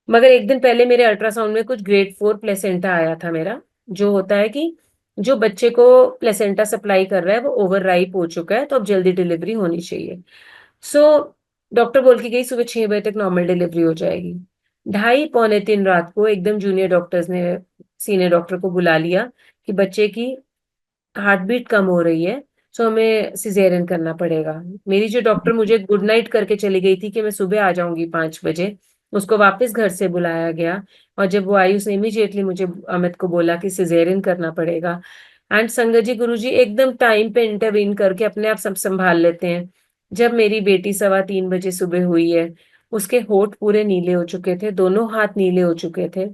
मगर एक दिन पहले मेरे अल्ट्रासाउंड में कुछ ग्रेड 4 प्लेसेंटा आया था मेरा। जो होता है कि जो बच्चे को प्लेसेंटा सप्लाई कर रहा है वो ओवर राइप हो चुका है, तो अब जल्दी डिलीवरी होनी चाहिए। सो डॉक्टर बोल के गई सुबह 6 बजे तक नॉर्मल डिलीवरी हो जाएगी। 2:30 पौने 3 रात को एकदम जूनियर डॉक्टर्स ने सीनियर डॉक्टर को बुला लिया कि बच्चे की हार्ट बीट कम हो रही है, सो हमें सिजेरियन करना पड़ेगा। मेरी जो डॉक्टर मुझे गुड नाइट करके चली गई थी कि मैं सुबह आ जाऊंगी 5 बजे, उसको वापस घर से बुलाया गया। और जब वो आई उसने इमीडिएटली मुझे, अमित को बोला कि सिजेरियन करना पड़ेगा। एंड संगत जी, गुरु जी एकदम टाइम पे इंटरवीन करके अपने आप सब संभाल लेते हैं। जब मेरी बेटी 3:15 बजे सुबह हुई है, उसके होठ पूरे नीले हो चुके थे, दोनों हाथ नीले हो चुके थे।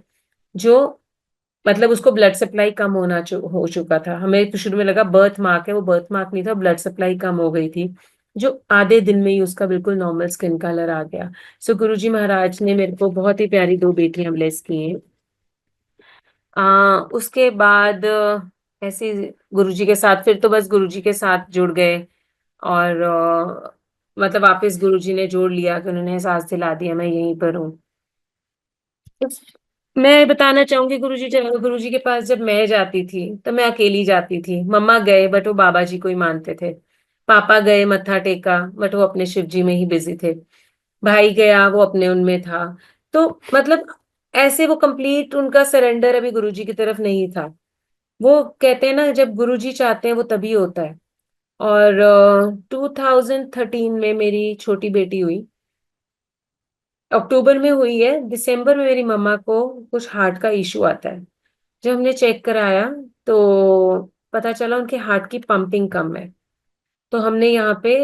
जो मतलब उसको ब्लड सप्लाई कम हो चुका था। हमें तो शुरू में लगा बर्थ मार्क है, वो बर्थ मार्क नहीं था, ब्लड सप्लाई कम हो गई थी। जो आधे दिन में ही उसका बिल्कुल नॉर्मल स्किन कलर आ गया। सो गुरुजी महाराज ने मेरे को बहुत ही प्यारी दो बेटियां ब्लेस की हैं। उसके बाद ऐसे गुरुजी के साथ फिर तो बस गुरुजी के साथ जुड़ गए। और मतलब वापस गुरुजी ने जोड़ लिया कि उन्होंने एहसास दिला दिया मैं यहीं पर हूँ। मैं बताना चाहूंगी गुरुजी, जब गुरुजी के पास जब मैं जाती थी तो मैं अकेली जाती थी। मम्मा गए बट वो बाबा जी को ही मानते थे। पापा गए मत्था टेका बट वो अपने शिव जी में ही बिजी थे। भाई गया वो अपने उनमें था। तो मतलब ऐसे वो कंप्लीट उनका सरेंडर अभी गुरुजी की तरफ नहीं था। वो कहते हैं ना, जब गुरुजी चाहते हैं वो तभी होता है। और 2013 में मेरी छोटी बेटी हुई। अक्टूबर में हुई है, दिसंबर में मेरी मम्मा को कुछ हार्ट का इशू आता है। जब हमने चेक कराया तो पता चला उनके हार्ट की पंपिंग कम है। तो हमने यहाँ पे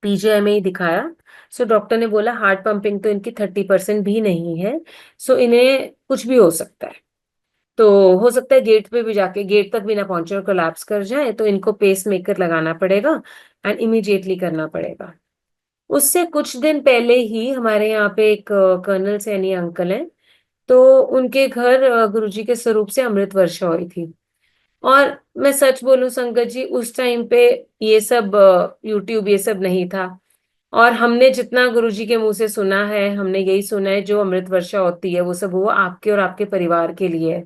पीजीआई में ही दिखाया। सो डॉक्टर ने बोला हार्ट पंपिंग तो इनकी 30% भी नहीं है, सो इन्हें कुछ भी हो सकता है। तो हो सकता है गेट पे भी जाके, गेट तक भी ना पहुंचे और कोलैप्स कर जाए, तो इनको पेस मेकर लगाना पड़ेगा एंड इमीडिएटली करना पड़ेगा। उससे कुछ दिन पहले ही हमारे यहाँ पे एक कर्नल सैनी अंकल हैं, तो उनके घर गुरुजी के स्वरूप से अमृत वर्षा हुई थी। और मैं सच बोलूं संगत जी, उस टाइम पे ये सब यूट्यूब ये सब नहीं था। और हमने जितना गुरुजी के मुंह से सुना है, हमने यही सुना है जो अमृत वर्षा होती है वो सब वो आपके और आपके परिवार के लिए है।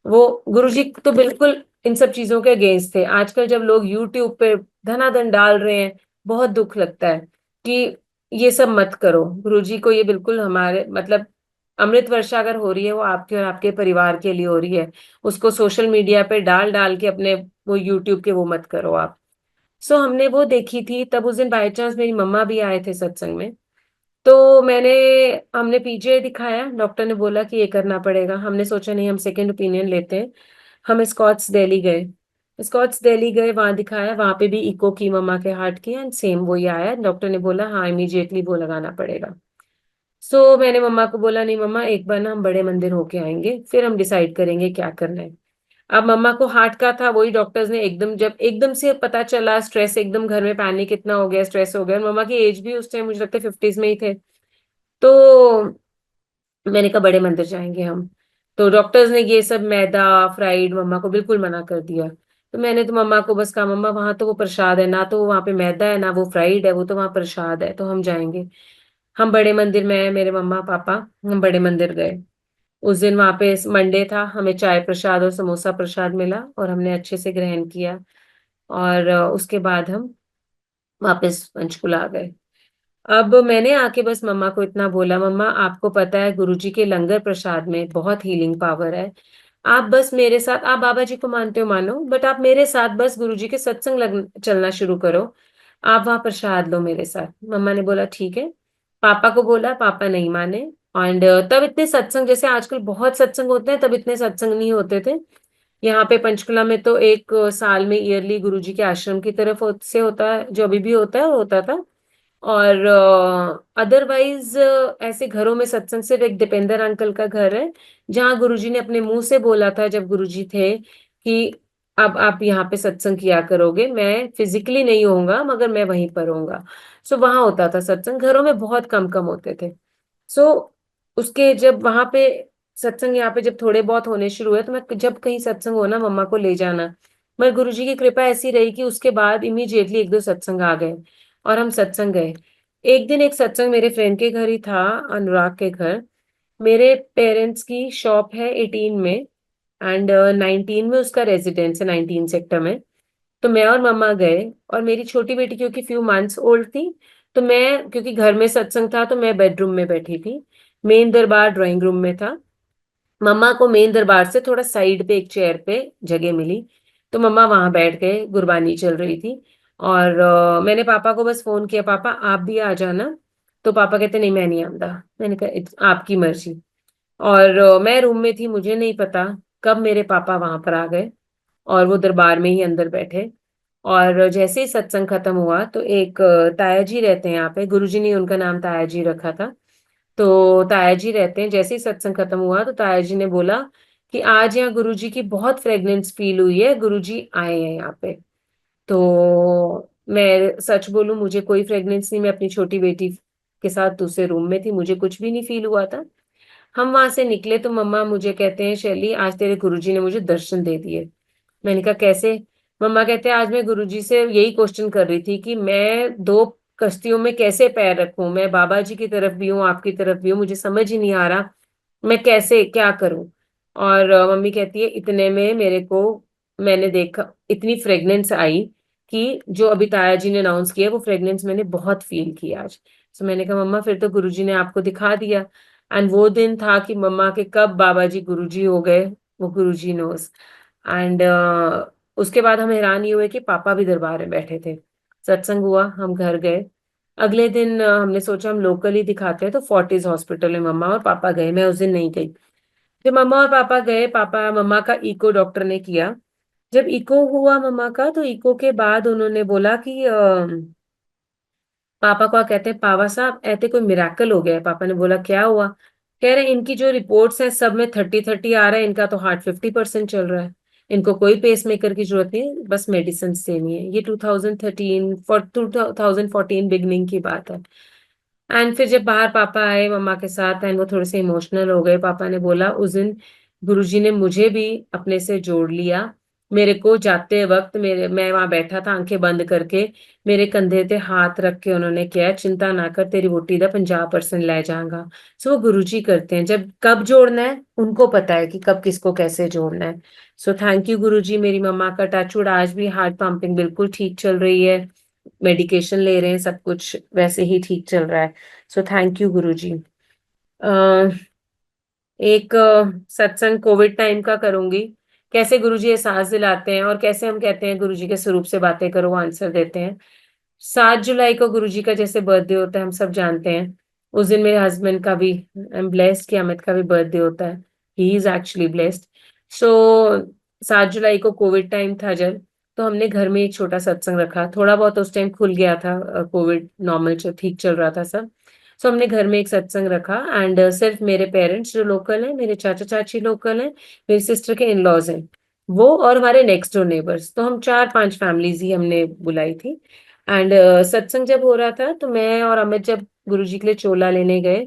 वो गुरुजी तो बिल्कुल इन सब चीजों के अगेंस्ट थे। आजकल जब लोग यूट्यूब पे धनाधन डाल रहे हैं, बहुत दुख लगता है कि ये सब मत करो। गुरुजी को ये बिल्कुल हमारे मतलब, अमृत वर्षा अगर हो रही है वो आपके और आपके परिवार के लिए हो रही है। उसको सोशल मीडिया पे डाल डाल के अपने वो यूट्यूब के वो मत करो आप। सो हमने वो देखी थी, तब उस दिन बाय चांस मेरी मम्मा भी आए थे सत्संग में। तो हमने पीजीआई दिखाया, डॉक्टर ने बोला कि ये करना पड़ेगा। हमने सोचा नहीं, हम सेकंड ओपिनियन लेते हैं। हम स्कॉट्स दिल्ली गए। स्कॉट्स दिल्ली गए, वहां दिखाया, वहां पे भी इको की मम्मा के हार्ट की एंड सेम वही आया। डॉक्टर ने बोला हाँ इमीडिएटली वो लगाना पड़ेगा। सो मैंने मम्मा को बोला नहीं मम्मा, एक बार ना हम बड़े मंदिर होके आएंगे फिर हम डिसाइड करेंगे क्या करना है। अब मम्मा को हार्ट का था, वही डॉक्टर्स ने एकदम, जब एकदम से पता चला, स्ट्रेस एकदम घर में, पैनिक इतना हो गया, स्ट्रेस हो गया। और मम्मा की एज भी उस टाइम मुझे लगता है 50s में ही थे। तो मैंने कहा बड़े मंदिर जाएंगे हम। तो डॉक्टर्स ने ये सब मैदा फ्राइड मम्मा को बिल्कुल मना कर दिया। तो मैंने तो मम्मा को बस कहा मम्मा वहां तो वो प्रसाद है ना, तो वहां पे मैदा है ना वो फ्राइड है, वो तो वहां प्रसाद है, तो हम जाएंगे। हम बड़े मंदिर में, मेरे मम्मा पापा, हम बड़े मंदिर गए। उस दिन वहां पे मंडे था, हमें चाय प्रसाद और समोसा प्रसाद मिला और हमने अच्छे से ग्रहण किया। और उसके बाद हम वापस पंचकुला आ गए। अब मैंने आके बस मम्मा को इतना बोला, मम्मा आपको पता है गुरुजी के लंगर प्रसाद में बहुत हीलिंग पावर है। आप बस मेरे साथ, आप बाबा जी को मानते हो मानो, बट आप मेरे साथ बस गुरुजी के सत्संग चलना शुरू करो। आप वहां प्रसाद लो मेरे साथ। मम्मा ने बोला ठीक है। पापा को बोला, पापा नहीं माने। एंड तब इतने सत्संग, जैसे आजकल बहुत सत्संग होते हैं, तब इतने सत्संग नहीं होते थे। यहाँ पे पंचकुला में तो एक साल में ईयरली गुरुजी के आश्रम की तरफ से होता है, जो अभी भी होता है, वो होता था। और अदरवाइज ऐसे घरों में सत्संग सिर्फ एक दीपेंद्र अंकल का घर है, जहाँ गुरुजी ने अपने मुंह से बोला था जब गुरुजी थे कि अब आप यहाँ पे सत्संग किया करोगे, मैं फिजिकली नहीं होऊंगा मगर मैं वहीं पर होऊंगा। सो वहां होता था सत्संग, घरों में बहुत कम कम होते थे। सो उसके जब वहां पे सत्संग यहाँ पे जब थोड़े बहुत होने शुरू हुए, तो मैं जब कहीं सत्संग हो ना, मम्मा को ले जाना। मगर गुरुजी की कृपा ऐसी रही कि उसके बाद इमीडिएटली एक दो सत्संग आ गए और हम सत्संग गए। एक दिन एक सत्संग मेरे फ्रेंड के घर ही था, अनुराग के घर। मेरे पेरेंट्स की शॉप है 18 में, एंड 19 में उसका रेजिडेंस है, 19 सेक्टर में। तो मैं और मम्मा गए, और मेरी छोटी बेटी क्योंकि फ्यू मंथ्स ओल्ड थी, तो मैं, क्योंकि घर में सत्संग था, तो मैं बेडरूम में बैठी थी। मेन दरबार ड्राइंग रूम में था। मम्मा को मेन दरबार से थोड़ा साइड पे एक चेयर पे जगह मिली, तो मम्मा वहां बैठ गए, गुरबानी चल रही थी। और मैंने पापा को बस फोन किया, पापा आप भी आ जाना। तो पापा कहते नहीं मैं नहीं आऊंगा। मैंने कहा "It's आपकी मर्जी"। और मैं रूम में थी, मुझे नहीं पता कब मेरे पापा वहां पर आ गए, और वो दरबार में ही अंदर बैठे। और जैसे ही सत्संग खत्म हुआ, तो एक ताया जी रहते हैं यहाँ पे, गुरुजी ने उनका नाम ताया जी रखा था। तो ताया जी रहते हैं, जैसे ही सत्संग खत्म हुआ तो ताया जी ने बोला कि आज यहाँ गुरुजी की बहुत फ्रेग्रेंस फील हुई है, गुरुजी आए हैं यहाँ पे। तो मैं सच बोलूं, मुझे कोई फ्रेग्रेंस नहीं, मैं अपनी छोटी बेटी के साथ दूसरे रूम में थी, मुझे कुछ भी नहीं फील हुआ था। हम वहां से निकले तो मम्मा मुझे कहते हैं, शैली आज तेरे गुरुजी ने मुझे दर्शन दे दिए। मैंने कहा कैसे? मम्मा कहते हैं आज मैं गुरुजी से यही क्वेश्चन कर रही थी कि मैं दो कश्तियों में कैसे पैर रखूं, मैं बाबा जी की तरफ भी हूँ, आपकी तरफ भी हूँ, मुझे समझ ही नहीं आ रहा मैं कैसे क्या करूं। और मम्मी कहती है इतने में मेरे को, मैंने देखा इतनी फ्रेग्रेंस आई कि जो अभी ताया जी ने अनाउंस किया, वो फ्रेग्रेंस मैंने बहुत फील की आज। तो मैंने कहा मम्मा फिर तो गुरुजी ने आपको दिखा दिया। एंड वो दिन था कि मम्मा के कब बाबा जी गुरुजी हो गए, वो गुरुजी नोस। एंड उसके बाद हम हैरान ही हुए कि पापा भी दरबार में बैठे थे। सत्संग हुआ, हम घर गए। अगले दिन हमने सोचा हम लोकल ही दिखाते हैं, तो फोर्टिस हॉस्पिटल में मम्मा और पापा गए, मैं उस दिन नहीं गई। जब मम्मा और पापा गए, पापा मम्मा का इको डॉक्टर ने किया। जब इको हुआ मम्मा का, तो इको के बाद उन्होंने बोला कि पापा को कहते हैं पापा साहब ऐसे कोई मिराकल हो गया है। पापा ने बोला क्या हुआ? कह रहे इनकी जो रिपोर्ट्स हैं सब में 30-30 आ रहा है, इनका तो हार्ट 50% चल रहा है, इनको कोई पेस मेकर की जरूरत नहीं, बस मेडिसिन देनी है। ये 2013 2014 बिगनिंग की बात है। एंड फिर जब बाहर पापा आए मम्मा के साथ, एंड वो थोड़े से इमोशनल हो गए, पापा ने बोला उस दिन गुरुजी ने मुझे भी अपने से जोड़ लिया। मेरे को जाते वक्त, मेरे मैं वहां बैठा था आंखें बंद करके, मेरे कंधे पे हाथ रख के उन्होंने किया चिंता ना कर तेरी वोटी दा 50% ले जाऊंगा। सो वो गुरुजी करते हैं, जब कब जोड़ना है उनको पता है कि कब किसको कैसे जोड़ना है। सो थैंक यू गुरुजी। मेरी मम्मा का टचवुड आज भी हार्ट पंपिंग बिल्कुल ठीक चल रही है, मेडिकेशन ले रहे हैं, सब कुछ वैसे ही ठीक चल रहा है। सो थैंक यू गुरुजी। एक सत्संग कोविड टाइम का करूंगी, कैसे गुरुजी एहसास दिलाते हैं और कैसे हम कहते हैं गुरुजी के स्वरूप से बातें करो, वो आंसर देते हैं। 7 जुलाई को गुरुजी का जैसे बर्थडे होता है, हम सब जानते हैं। उस दिन मेरे हस्बैंड का भी, आई एम ब्लेस्ड कि अमित का भी बर्थडे होता है। He is actually blessed. So 7 जुलाई को कोविड टाइम था जब, तो हमने घर में एक छोटा सत्संग रखा, थोड़ा बहुत उस टाइम खुल गया था, कोविड नॉर्मल ठीक चल रहा था सब। सो हमने घर में एक सत्संग रखा, एंड सिर्फ मेरे पेरेंट्स जो लोकल हैं, मेरे चाचा चाची लोकल हैं, मेरी सिस्टर के इन लॉज हैं, वो और हमारे नेक्स्ट डोर नेबर्स, तो हम 4-5 फैमिलीज ही हमने बुलाई थी। एंड सत्संग जब हो रहा था, तो मैं और अमित जब गुरुजी के लिए चोला लेने गए,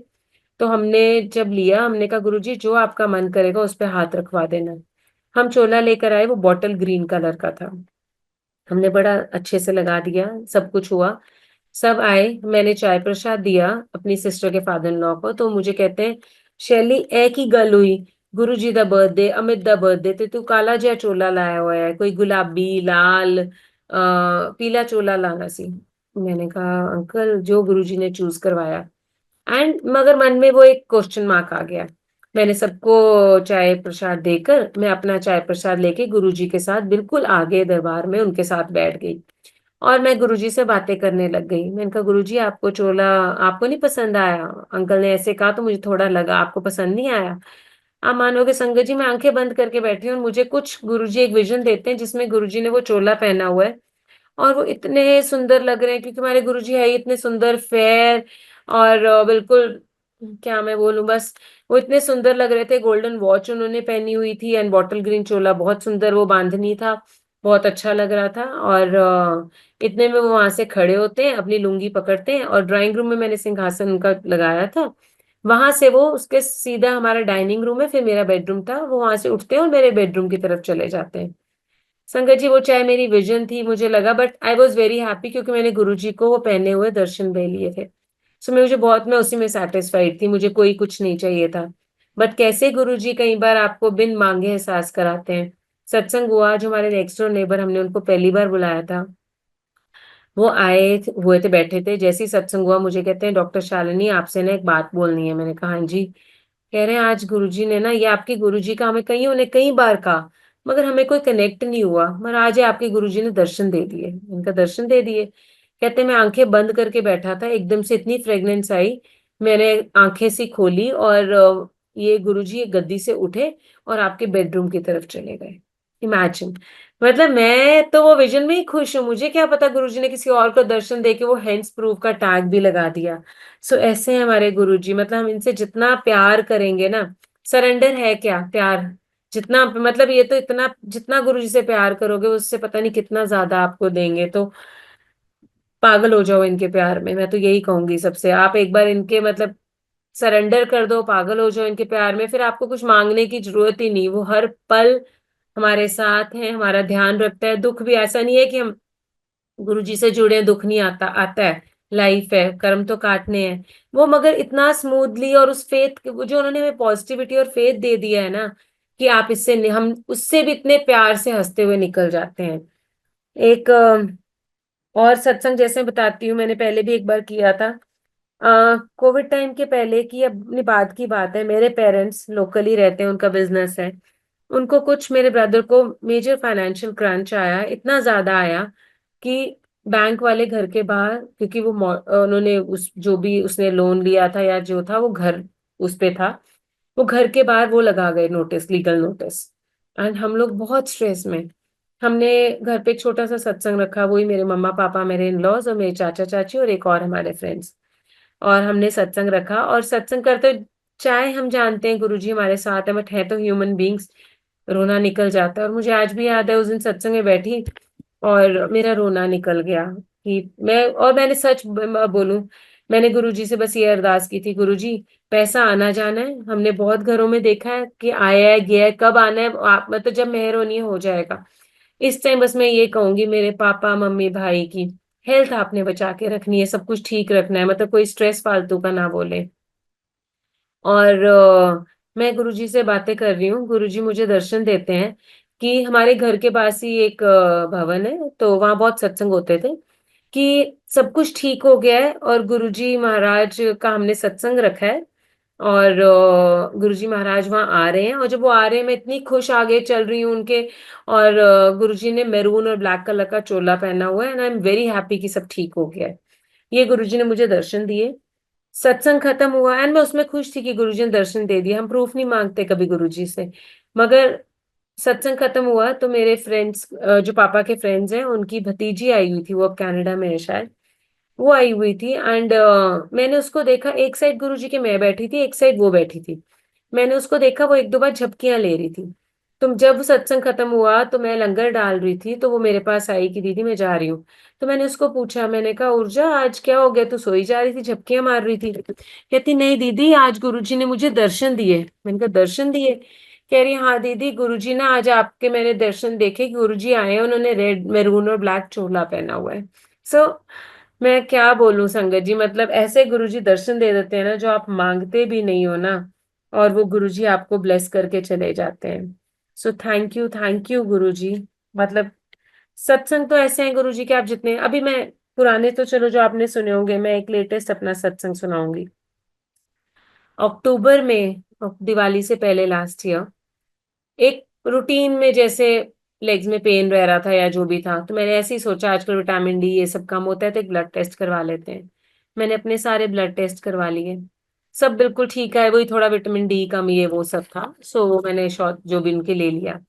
तो हमने जब लिया, हमने कहा गुरुजी जो आपका मन करेगा उस पे हाथ रखवा देना। हम चोला लेकर आए, वो बॉटल ग्रीन कलर का था। हमने बड़ा अच्छे से लगा दिया, सब कुछ हुआ। सब आए, मैंने चाय प्रसाद दिया अपनी सिस्टर के फादर इन लॉ को, तो मुझे कहते हैं शैली एक ही गल हुई, गुरु जी दा बर्थडे, अमित दा बर्थडे, ते तू काला जिहा चोला लाया हुआ है, कोई गुलाबी लाल पीला चोला लाना सी। मैंने कहा अंकल जो गुरु जी ने चूज करवाया। एंड मगर मन में वो एक क्वेश्चन मार्क आ गया। मैंने सबको चाय प्रसाद देकर मैं अपना चाय प्रसाद लेके गुरुजी के साथ बिल्कुल आगे दरबार में उनके साथ बैठ गई। और मैं गुरुजी से बातें करने लग गई। मैंने कहा गुरुजी आपको चोला आपको नहीं पसंद आया? अंकल ने ऐसे कहा तो मुझे थोड़ा लगा आपको पसंद नहीं आया। आप मानोगे संगत जी, मैं आंखें बंद करके बैठी हूँ और मुझे कुछ गुरुजी एक विजन देते हैं जिसमें गुरुजी ने वो चोला पहना हुआ है और वो इतने सुंदर लग रहे हैं, क्योंकि हमारे गुरुजी है ही इतने सुंदर, फेयर और बिल्कुल, क्या मैं बोलूं बस, वो इतने सुंदर लग रहे थे। गोल्डन वॉच उन्होंने पहनी हुई थी एंड बॉटल ग्रीन चोला, बहुत सुंदर वो बांधनी था, बहुत अच्छा लग रहा था। और इतने में वो वहां से खड़े होते हैं, अपनी लुंगी पकड़ते हैं, और ड्राइंग रूम में मैंने सिंहासन उनका लगाया था, वहां से वो उसके सीधा हमारा डाइनिंग रूम है, फिर मेरा बेडरूम था, वो वहां से उठते हैं और मेरे बेडरूम की तरफ चले जाते हैं। संगत जी वो चाहे मेरी विजन थी मुझे लगा, but I was very happy क्योंकि मैंने गुरुजी को वो पहने हुए दर्शन दे लिए थे। सो मैं उसी में सेटिस्फाइड थी, मुझे कोई कुछ नहीं चाहिए था। बट कैसे गुरुजी कई बार आपको बिन मांगे एहसास कराते हैं। सत्संग हुआ, जो हमारे नेक्स्ट डोर नेबर, हमने उनको पहली बार बुलाया था, वो हुए थे, बैठे थे, जैसे ही सत्संग हुआ मुझे कहते हैं डॉक्टर शालिनी आपसे ना एक बात बोलनी है। मैंने कहा हाँ जी। कह रहे हैं आज गुरुजी ने ना, ये आपके गुरुजी का हमें कई उन्हें कई बार कहा, मगर हमें कोई कनेक्ट नहीं हुआ, मगर आज ये आपके गुरुजी ने दर्शन दे दिए। इनका दर्शन दे दिए। कहते मैं आंखें बंद करके बैठा था, एकदम से इतनी फ्रेग्रेंस आई, मैंने आंखें सी खोली और ये गुरुजी एक गद्दी से उठे और आपके बेडरूम की तरफ चले गए। इमेजिन, मतलब मैं तो वो विजन में ही खुश हूँ, मुझे क्या पता गुरुजी ने किसी और को दर्शन देके वो हैंड्स प्रूफ का टैग भी लगा दिया। सो ऐसे हैं हमारे गुरुजी, मतलब हम इनसे जितना प्यार करेंगे ना, सरेंडर है क्या प्यार, जितना मतलब ये तो इतना, जितना गुरुजी से प्यार करोगे उससे पता नहीं कितना ज्यादा आपको देंगे। तो पागल हो जाओ इनके प्यार में, मैं तो यही कहूंगी सबसे, आप एक बार इनके मतलब सरेंडर कर दो, पागल हो जाओ इनके प्यार में, फिर आपको कुछ मांगने की जरूरत ही नहीं। वो हर पल हमारे साथ है, हमारा ध्यान रखता है। दुख भी ऐसा नहीं है कि हम गुरु जी से जुड़े हैं, दुख नहीं आता, आता है, लाइफ है, कर्म तो काटने हैं। वो मगर इतना स्मूथली, और उस फेथ, वो जो उन्होंने हमें पॉजिटिविटी और फेथ दे दिया है ना, कि आप इससे हम उससे भी इतने प्यार से हंसते हुए निकल जाते हैं। एक और सत्संग जैसे बताती हूँ, मैंने पहले भी एक बार किया था, कोविड टाइम के पहले की अपनी बात की बात है। मेरे पेरेंट्स लोकली रहते हैं, उनका बिजनेस है, उनको कुछ, मेरे ब्रदर को मेजर फाइनेंशियल क्रंच आया, इतना ज्यादा आया कि बैंक वाले घर के बाहर, क्योंकि वो उन्होंने उस जो भी उसने लोन लिया था या जो था वो घर उस पे था, वो घर के बाहर वो लगा गए नोटिस, लीगल नोटिस। एंड हम लोग बहुत स्ट्रेस में, हमने घर पे एक छोटा सा सत्संग रखा, वही मेरे मम्मा पापा, मेरे इन लॉज और मेरे चाचा चाची और एक और हमारे फ्रेंड्स, और हमने सत्संग रखा और सत्संग करते, चाहे हम जानते हैं गुरुजी हमारे साथ है, बट है तो ह्यूमन बींग्स, रोना निकल जाता है। और मुझे आज भी याद है उस दिन सत्संग में बैठी और मेरा रोना निकल गया, कि मैंने सच बोलूं, मैंने गुरुजी से बस ये अरदास की थी, गुरुजी पैसा आना जाना है, हमने बहुत घरों में देखा है कि आया है गया है, कब आना है आप मतलब जब मेहर होनी है हो जाएगा। इस टाइम बस मैं ये कहूंगी, मेरे पापा मम्मी भाई की हेल्थ आपने बचा के रखनी है, सब कुछ ठीक रखना है, मतलब कोई स्ट्रेस फालतू का ना बोले। और मैं गुरुजी से बातें कर रही हूँ, गुरुजी मुझे दर्शन देते हैं कि हमारे घर के पास ही एक भवन है, तो वहां बहुत सत्संग होते थे, कि सब कुछ ठीक हो गया है और गुरुजी महाराज का हमने सत्संग रखा है, और गुरुजी महाराज वहां आ रहे हैं, और जब वो आ रहे हैं मैं इतनी खुश आगे चल रही हूँ उनके, और गुरुजी ने मैरून और ब्लैक कलर का चोला पहना हुआ है, and I am very happy कि सब ठीक हो गया है। ये गुरुजी ने मुझे दर्शन दिए। सत्संग खत्म हुआ एंड मैं उसमें खुश थी कि गुरुजी ने दर्शन दे दिया, हम प्रूफ नहीं मांगते कभी गुरुजी से। मगर सत्संग खत्म हुआ तो मेरे फ्रेंड्स, जो पापा के फ्रेंड्स हैं, उनकी भतीजी आई हुई थी, वो अब कनाडा में है शायद, वो आई हुई थी एंड मैंने उसको देखा, एक साइड गुरुजी के मैं बैठी थी, एक साइड वो बैठी थी। मैंने उसको देखा, वो एक दो बार झपकियां ले रही थी। तो जब सत्संग खत्म हुआ तो मैं लंगर डाल रही थी, तो वो मेरे पास आई कि दीदी मैं जा रही हूँ। तो मैंने उसको पूछा, मैंने कहा ऊर्जा आज क्या हो गया, तू सोई जा रही थी, झपकियां मार रही थी? कहती नहीं दीदी, आज गुरुजी ने मुझे दर्शन दिए। मैंने कहा दर्शन दिए? कह रही हाँ दीदी, गुरुजी ना आज आपके मैंने दर्शन देखे, गुरुजी आए हैं, उन्होंने रेड मैरून और ब्लैक चोला पहना हुआ है। सो मैं क्या बोलूं संगत जी, मतलब ऐसे गुरुजी दर्शन दे देते हैं ना, जो आप मांगते भी नहीं हो ना, और वो गुरुजी आपको ब्लेस करके चले जाते हैं। सो थैंक यू गुरुजी। मतलब सत्संग तो ऐसे हैं गुरुजी के, आप जितने अभी मैं पुराने तो चलो जो आपने सुने होंगे, मैं एक लेटेस्ट अपना सत्संग सुनाऊंगी। अक्टूबर में, दिवाली से पहले लास्ट ईयर, एक रूटीन में जैसे लेग्स में पेन रह रहा था या जो भी था, तो मैंने ऐसे ही सोचा आजकल विटामिन डी ये सब कम होता है तो एक ब्लड टेस्ट करवा लेते हैं। मैंने अपने सारे ब्लड टेस्ट करवा लिए, सब बिल्कुल ठीक है, वही थोड़ा विटामिन डी कम ये वो सब था, सो मैंने शॉट जो भी उनके ले लिया।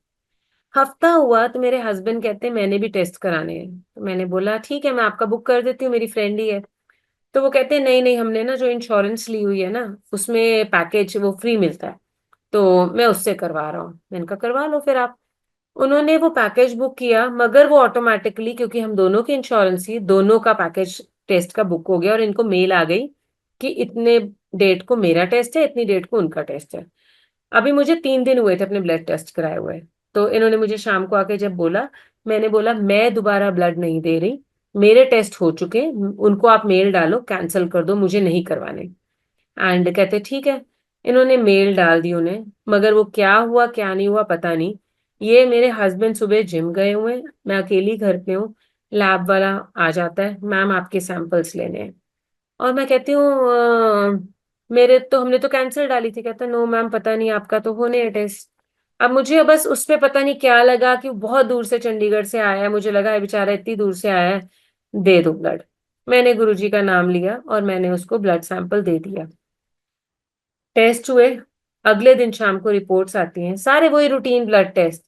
हफ्ता हुआ तो मेरे हस्बैंड कहते हैं मैंने भी टेस्ट कराने हैं, तो मैंने बोला ठीक है मैं आपका बुक कर देती हूँ, मेरी फ्रेंड ही है। तो वो कहते हैं नहीं नहीं, हमने ना जो इंश्योरेंस ली हुई है ना उसमें पैकेज वो फ्री मिलता है, तो मैं उससे करवा रहा हूँ। मैंने कहा करवा लो फिर आप। उन्होंने वो पैकेज बुक किया, मगर वो ऑटोमेटिकली, क्योंकि हम दोनों की इंश्योरेंस थी, दोनों का पैकेज टेस्ट का बुक हो गया और इनको मेल आ गई कि इतने डेट को मेरा टेस्ट है, इतनी डेट को उनका टेस्ट है। अभी मुझे 3 दिन हुए थे अपने ब्लड टेस्ट कराए हुए। तो इन्होंने मुझे शाम को आके जब बोला, मैंने बोला मैं दोबारा ब्लड नहीं दे रही, मेरे टेस्ट हो चुके, उनको आप मेल डालो कैंसिल कर दो, मुझे नहीं करवाने। एंड कहते ठीक है। इन्होंने मेल डाल दी उन्हें, मगर वो क्या हुआ क्या नहीं हुआ पता नहीं। ये मेरे हस्बैंड सुबह जिम गए हुए हैं, मैं अकेली घर पे हूँ, लैब वाला आ जाता है, मैम आपके सैंपल्स लेने हैं। और मैं कहती हूँ मेरे तो हमने तो कैंसिल डाली थी। कहता नो मैम पता नहीं आपका तो होने है टेस्ट। अब मुझे बस उस पे पता नहीं क्या लगा कि बहुत दूर से चंडीगढ़ से आया है, मुझे लगा है बेचारा इतनी दूर से आया है, दे दो ब्लड। मैंने गुरुजी का नाम लिया और मैंने उसको ब्लड सैंपल दे दिया। टेस्ट हुए, अगले दिन शाम को रिपोर्ट्स आती हैं, सारे वही रूटीन ब्लड टेस्ट,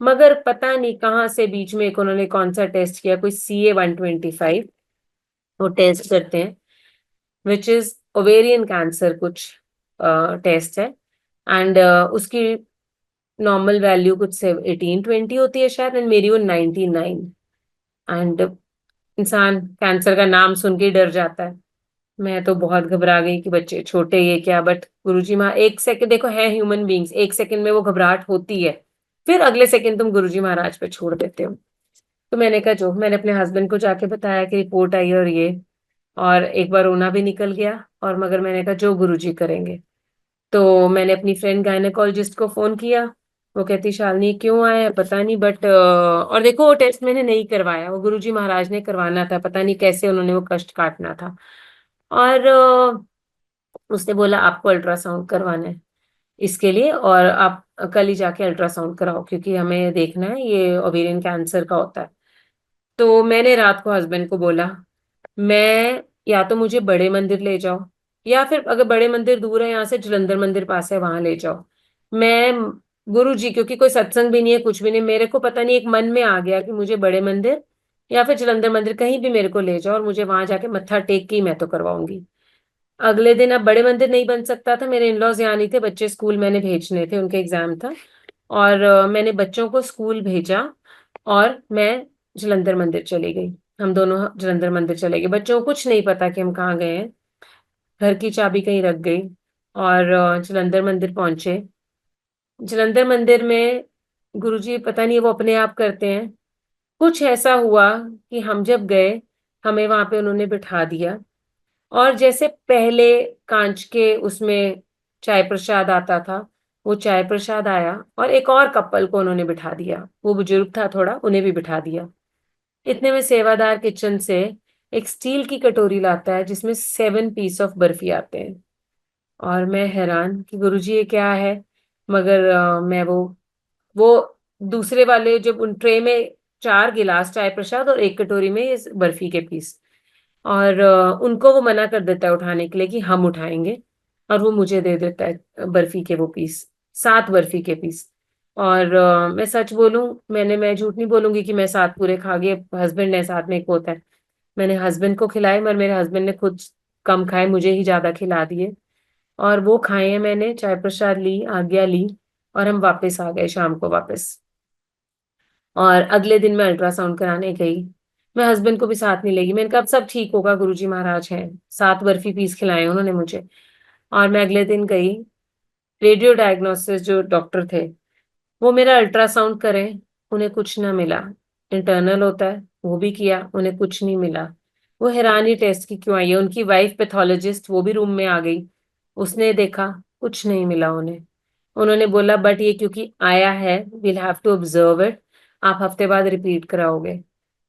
मगर पता नहीं कहाँ से बीच में एक उन्होंने कौन सा टेस्ट किया, कोई CA-125 वो टेस्ट करते हैं, विच इज ओवेरियन कैंसर कुछ टेस्ट है। एंड उसकी नॉर्मल वैल्यू कुछ से 18-20 होती है शायद, एंड मेरी वो 99। एंड इंसान कैंसर का नाम सुन के ही डर जाता है। मैं तो बहुत घबरा गई कि बच्चे छोटे ये क्या, बट गुरुजी माँ एक सेकंड देखो है ह्यूमन बींग्स, एक सेकंड में वो घबराहट होती है, फिर अगले सेकंड तुम गुरुजी महाराज पे छोड़ देते हो। तो मैंने कहा जो, मैंने अपने हस्बैंड को जाके बताया कि रिपोर्ट आई और ये, और एक बार रोना भी निकल गया, और मगर मैंने कहा जो गुरुजी करेंगे। तो मैंने अपनी फ्रेंड गायनेकोलॉजिस्ट को फोन किया। वो कहती शालिनी क्यों आया है पता नहीं, बट और देखो वो टेस्ट मैंने नहीं करवाया, वो गुरुजी महाराज ने करवाना था, पता नहीं कैसे उन्होंने वो कष्ट काटना था। और उसने बोला आपको अल्ट्रासाउंड करवाना है इसके लिए, और आप कल ही जाके अल्ट्रासाउंड कराओ क्योंकि हमें देखना है ये ओवेरियन कैंसर का होता है। तो मैंने रात को हस्बैंड को बोला, मैं या तो मुझे बड़े मंदिर ले जाओ, या फिर अगर बड़े मंदिर दूर है यहाँ से, जलंधर मंदिर पास है वहां ले जाओ। मैं गुरु जी, क्योंकि कोई सत्संग भी नहीं है कुछ भी नहीं, मेरे को पता नहीं एक मन में आ गया कि मुझे बड़े मंदिर या फिर जलंधर मंदिर कहीं भी मेरे को ले जाओ, और मुझे वहां जाके मत्था टेक के ही मैं तो करवाऊंगी। अगले दिन अब बड़े मंदिर नहीं बन सकता था, मेरे इनलॉज यहाँ नहीं थे, बच्चे स्कूल मैंने भेजने थे, उनके एग्जाम था। और मैंने बच्चों को स्कूल भेजा और मैं जलंधर मंदिर चली गई। हम दोनों जलंधर मंदिर चले गए, बच्चों को कुछ नहीं पता कि हम कहाँ गए हैं, घर की चाबी कहीं रख गई, और जलंधर मंदिर पहुंचे। जलंधर मंदिर में गुरुजी पता नहीं वो अपने आप करते हैं, कुछ ऐसा हुआ कि हम जब गए, हमें वहां पे उन्होंने बिठा दिया, और जैसे पहले कांच के उसमें चाय प्रसाद आता था, वो चाय प्रसाद आया, और एक और कपल को उन्होंने बिठा दिया, वो बुजुर्ग था थोड़ा, उन्हें भी बिठा दिया। इतने में सेवादार किचन से एक स्टील की कटोरी लाता है जिसमें 7 पीस ऑफ बर्फी आते हैं, और मैं हैरान कि गुरुजी ये क्या है। मगर मैं वो दूसरे वाले जब उन ट्रे में 4 गिलास चाय प्रसाद और एक कटोरी में ये बर्फी के पीस, और उनको वो मना कर देता है उठाने के लिए कि हम उठाएंगे, और वो मुझे दे देता है बर्फी के वो पीस, 7 बर्फी के पीस। और मैं सच बोलूं, मैं झूठ नहीं बोलूंगी कि मैं 7 पूरे खा गए, हस्बैंड ने साथ में एक होता है, मैंने हस्बैंड को खिलाए, मगर मेरे हस्बैंड ने खुद कम खाए, मुझे ही ज्यादा खिला दिए। और वो खाए हैं, मैंने चाय प्रसाद ली, आज्ञा ली, और हम वापस आ गए शाम को वापस। और अगले दिन मैं अल्ट्रासाउंड कराने गई, मैं हस्बैंड को भी साथ नहीं लेगी, मैंने कहा अब सब ठीक होगा, गुरुजी महाराज हैं, 7 बर्फी पीस खिलाए उन्होंने मुझे। और मैं अगले दिन गई, रेडियो डायग्नोसिस जो डॉक्टर थे वो मेरा अल्ट्रासाउंड करें, उन्हें कुछ ना मिला। इंटरनल होता है वो भी किया, उन्हें कुछ नहीं मिला। वो हैरानी टेस्ट की क्यों आई है, उनकी वाइफ पैथोलॉजिस्ट वो भी रूम में आ गई, उसने देखा, कुछ नहीं मिला उन्हें। उन्होंने बोला बट ये क्योंकि आया है, will have to observe it, आप हफ्ते बाद रिपीट कराओगे।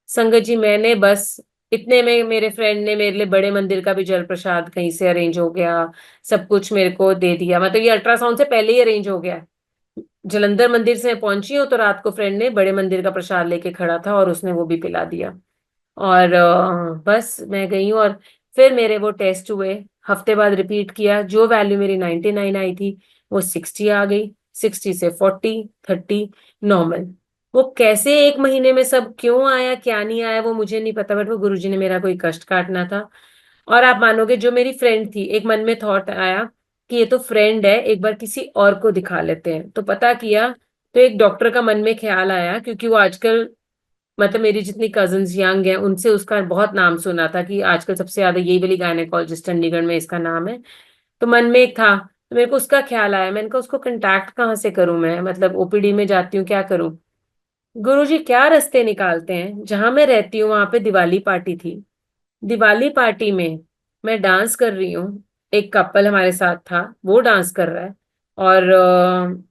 संगत जी मैंने बस इतने में मेरे फ्रेंड ने मेरे लिए बड़े मंदिर का भी जल प्रसाद कहीं से अरेंज हो गया, सब कुछ मेरे को दे दिया, मतलब ये अल्ट्रासाउंड से पहले ही अरेंज हो गया। जलंधर मंदिर से मैं पहुंची हूँ तो रात को फ्रेंड ने बड़े मंदिर का प्रसाद लेके खड़ा था और उसने वो भी पिला दिया। और बस मैं गई हूँ और फिर मेरे वो टेस्ट हुए। हफ्ते बाद रिपीट किया, जो वैल्यू मेरी 99 आई थी वो 60 आ गई, 60 से 40, 30 नॉर्मल। वो कैसे एक महीने में सब क्यों आया क्या नहीं आया वो मुझे नहीं पता, बट वो गुरुजी ने मेरा कोई कष्ट काटना था। और आप मानोगे, जो मेरी फ्रेंड थी, एक मन में थॉट आया कि ये तो फ्रेंड है, एक बार किसी और को दिखा लेते हैं, तो पता किया तो एक डॉक्टर का मन में ख्याल आया, क्योंकि वो आजकल, मतलब मेरी जितनी कजन्स यंग हैं उनसे उसका बहुत नाम सुना था कि आजकल सबसे ज्यादा यही वाली गायनेकोलॉजिस्ट चंडीगढ़ में इसका नाम है। तो मन में एक था, तो मेरे को उसका ख्याल आया, मैंने कहा उसको कांटेक्ट कहाँ से करूं मैं, मतलब ओपीडी में जाती हूँ क्या करूं। गुरुजी क्या रास्ते निकालते हैं, जहां मैं रहती हूँ वहां पे दिवाली पार्टी थी। दिवाली पार्टी में मैं डांस कर रही हूँ, एक कपल हमारे साथ था, वो डांस कर रहा है। और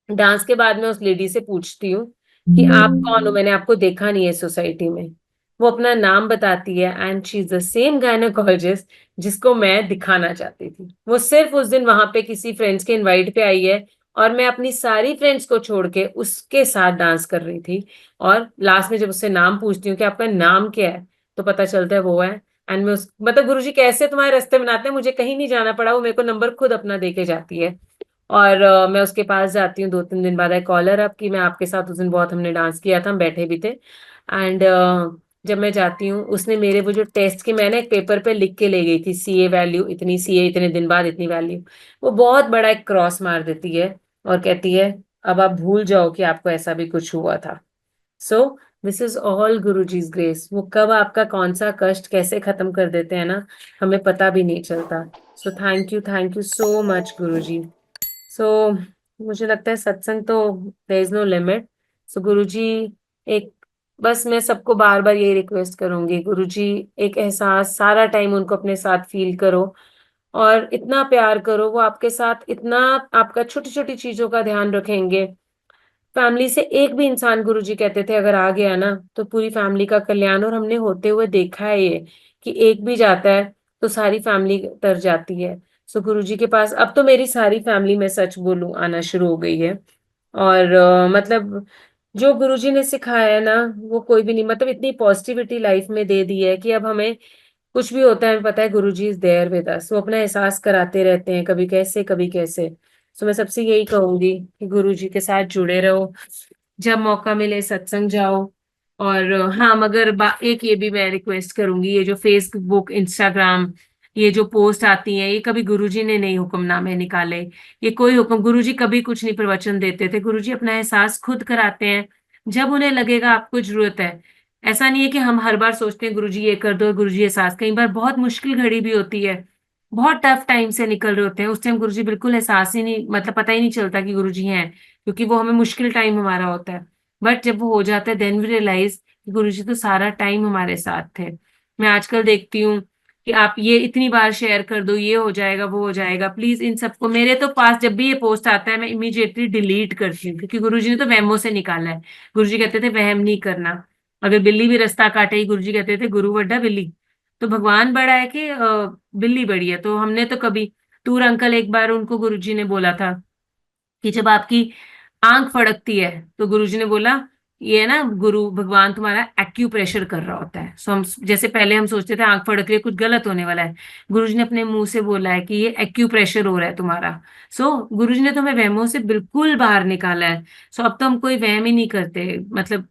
डांस के बाद मैं उस लेडी से पूछती हूँ कि आप कौन हो, मैंने आपको देखा नहीं है सोसाइटी में। वो अपना नाम बताती है and she is the same gynaecologist जिसको मैं दिखाना चाहती थी। वो सिर्फ उस दिन वहां पे किसी फ्रेंड्स के इनवाइट पे आई है और मैं अपनी सारी फ्रेंड्स को छोड़ के उसके साथ डांस कर रही थी। और लास्ट में जब उससे नाम पूछती हूँ कि आपका नाम क्या है, तो पता चलता है वो है। एंड मैं उस, मतलब गुरुजी कैसे तुम्हारे रास्ते बनाते हैं, मुझे कहीं नहीं जाना पड़ा, वो मेरे को नंबर खुद अपना दे के जाती है। और मैं उसके पास जाती हूँ 2-3 दिन बाद, आई कॉलर अप कि मैं आपके साथ उस दिन बहुत हमने डांस किया था, हम बैठे भी थे। एंड जब मैं जाती हूँ, उसने मेरे वो जो टेस्ट की मैंने एक पेपर पे लिख के ले गई थी, सीए वैल्यू इतनी, सीए इतने दिन बाद इतनी वैल्यू, वो बहुत बड़ा एक क्रॉस मार देती है और कहती है अब आप भूल जाओ कि आपको ऐसा भी कुछ हुआ था। So this is all Guru जीज grace. वो कब आपका कौन सा कष्ट कैसे खत्म कर देते हैं ना, हमें पता भी नहीं चलता। So thank you so much गुरु जी। सो मुझे लगता है सत्संग तो देयर इज नो लिमिट। सो गुरुजी, एक, बस मैं सबको बार बार यही रिक्वेस्ट करूंगी, गुरुजी एक एहसास सारा टाइम उनको अपने साथ फील करो और इतना प्यार करो, वो आपके साथ इतना, आपका छोटी छोटी चीजों का ध्यान रखेंगे। फैमिली से एक भी इंसान, गुरुजी कहते थे, अगर आ गया ना तो पूरी फैमिली का कल्याण, और हमने होते हुए देखा है ये कि एक भी जाता है तो सारी फैमिली तर जाती है। सो गुरुजी के पास अब तो मेरी सारी फैमिली, मैं सच बोलूं, आना शुरू हो गई है। और मतलब जो गुरुजी ने सिखाया है ना, वो कोई भी नहीं, मतलब इतनी पॉजिटिविटी लाइफ में दे दी है कि अब हमें कुछ भी होता है हमें पता है गुरुजी इज देयर विद अस, वो अपना एहसास कराते रहते हैं, कभी कैसे कभी कैसे। सो मैं सबसे यही कहूंगी कि गुरुजी के साथ जुड़े रहो, जब मौका मिले सत्संग जाओ। और हाँ, मगर एक ये भी मैं रिक्वेस्ट करूंगी, ये जो फेसबुक इंस्टाग्राम, ये जो पोस्ट आती हैं, ये कभी गुरुजी ने नहीं हुक्मनामे निकाले। ये कोई हुक्म, गुरुजी कभी कुछ नहीं प्रवचन देते थे, गुरुजी अपना एहसास खुद कराते हैं जब उन्हें लगेगा आपको जरूरत है। ऐसा नहीं है कि हम हर बार सोचते हैं गुरुजी ये कर दो, गुरुजी एहसास, कई बार बहुत मुश्किल घड़ी भी होती है, बहुत टफ टाइम से निकल रहे होते हैं, उस टाइम गुरुजी बिल्कुल एहसास ही नहीं, मतलब पता ही नहीं चलता कि गुरुजी हैं, क्योंकि वो हमें मुश्किल टाइम हमारा होता है। बट जब वो हो जाता है देन वी रियलाइज कि गुरुजी तो सारा टाइम हमारे साथ थे। मैं आजकल देखती हूँ कि आप ये इतनी बार शेयर कर दो, ये हो जाएगा वो हो जाएगा, प्लीज इन सबको, मेरे तो पास जब भी ये पोस्ट आता है मैं इमीडिएटली डिलीट करती हूँ, क्योंकि गुरुजी ने तो वहमों से निकाला है। गुरुजी कहते थे वहम नहीं करना, अगर बिल्ली भी रास्ता काटेगी, गुरुजी कहते थे गुरु बड्डा बिल्ली, तो भगवान बड़ा है कि बिल्ली बड़ी है। तो हमने तो कभी, तूर अंकल एक बार उनको गुरुजी ने बोला था कि जब आपकी आंख फड़कती है तो गुरुजी ने बोला ये है ना, गुरु भगवान तुम्हारा एक्यूप्रेशर कर रहा होता है। सो हम, जैसे पहले हम सोचते थे आंख फड़क रही है कुछ गलत होने वाला है, गुरुजी ने अपने मुंह से बोला है कि ये एक्यूप्रेशर हो रहा है तुम्हारा। सो गुरुजी ने तो हमें वहमों से बिल्कुल बाहर निकाला है। सो अब तो हम कोई वहम ही नहीं करते, मतलब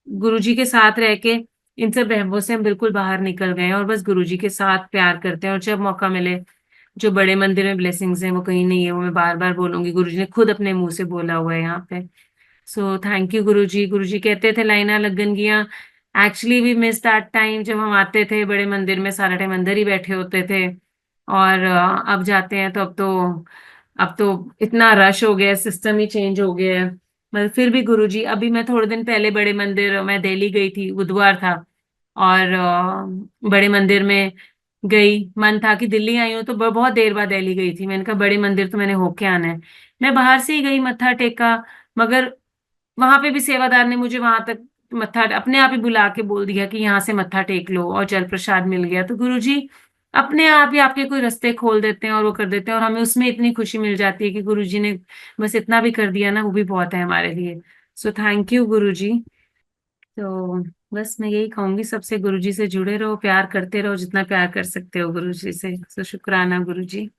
गुरुजी के साथ रह के इन सब वहमों से हम बिल्कुल बाहर निकल गए हैं और बस गुरुजी के साथ प्यार करते हैं। और जब मौका मिले, जो बड़े मंदिर में ब्लेसिंग्स हैं वो कहीं नहीं है, वो मैं बार बार बोलूंगी, गुरुजी ने खुद अपने मुंह से बोला हुआ है यहाँ पे। सो थैंक यू गुरुजी। गुरुजी कहते थे लाइना लगन गिया, actually we miss that time जब हम आते थे बड़े मंदिर में, सारा टाइम अंदर ही बैठे होते थे। और अब जाते हैं तो अब तो इतना रश हो गया है, सिस्टम ही चेंज हो गया है। मगर फिर भी गुरुजी, अभी मैं थोड़े दिन पहले बड़े मंदिर, मैं दिल्ली गई थी, बुधवार था, और बड़े मंदिर में गई, मन था कि दिल्ली आई हूँ तो बहुत देर बाद दिल्ली गई थी, मैंने कहा बड़े मंदिर तो मैंने होके आना है। मैं बाहर से ही गई, मत्था टेका, मगर वहां पे भी सेवादार ने मुझे वहां तक मत्था अपने आप ही बुला के बोल दिया कि यहाँ से मत्था टेक लो, और जल प्रसाद मिल गया। तो गुरुजी अपने आप ही आपके कोई रास्ते खोल देते हैं और वो कर देते हैं और हमें उसमें इतनी खुशी मिल जाती है कि गुरुजी ने बस इतना भी कर दिया ना, वो भी बहुत है हमारे लिए। सो थैंक यू गुरुजी। तो बस मैं यही कहूंगी सबसे, गुरुजी से जुड़े रहो, प्यार करते रहो जितना प्यार कर सकते हो गुरुजी से। तो शुक्राना गुरुजी।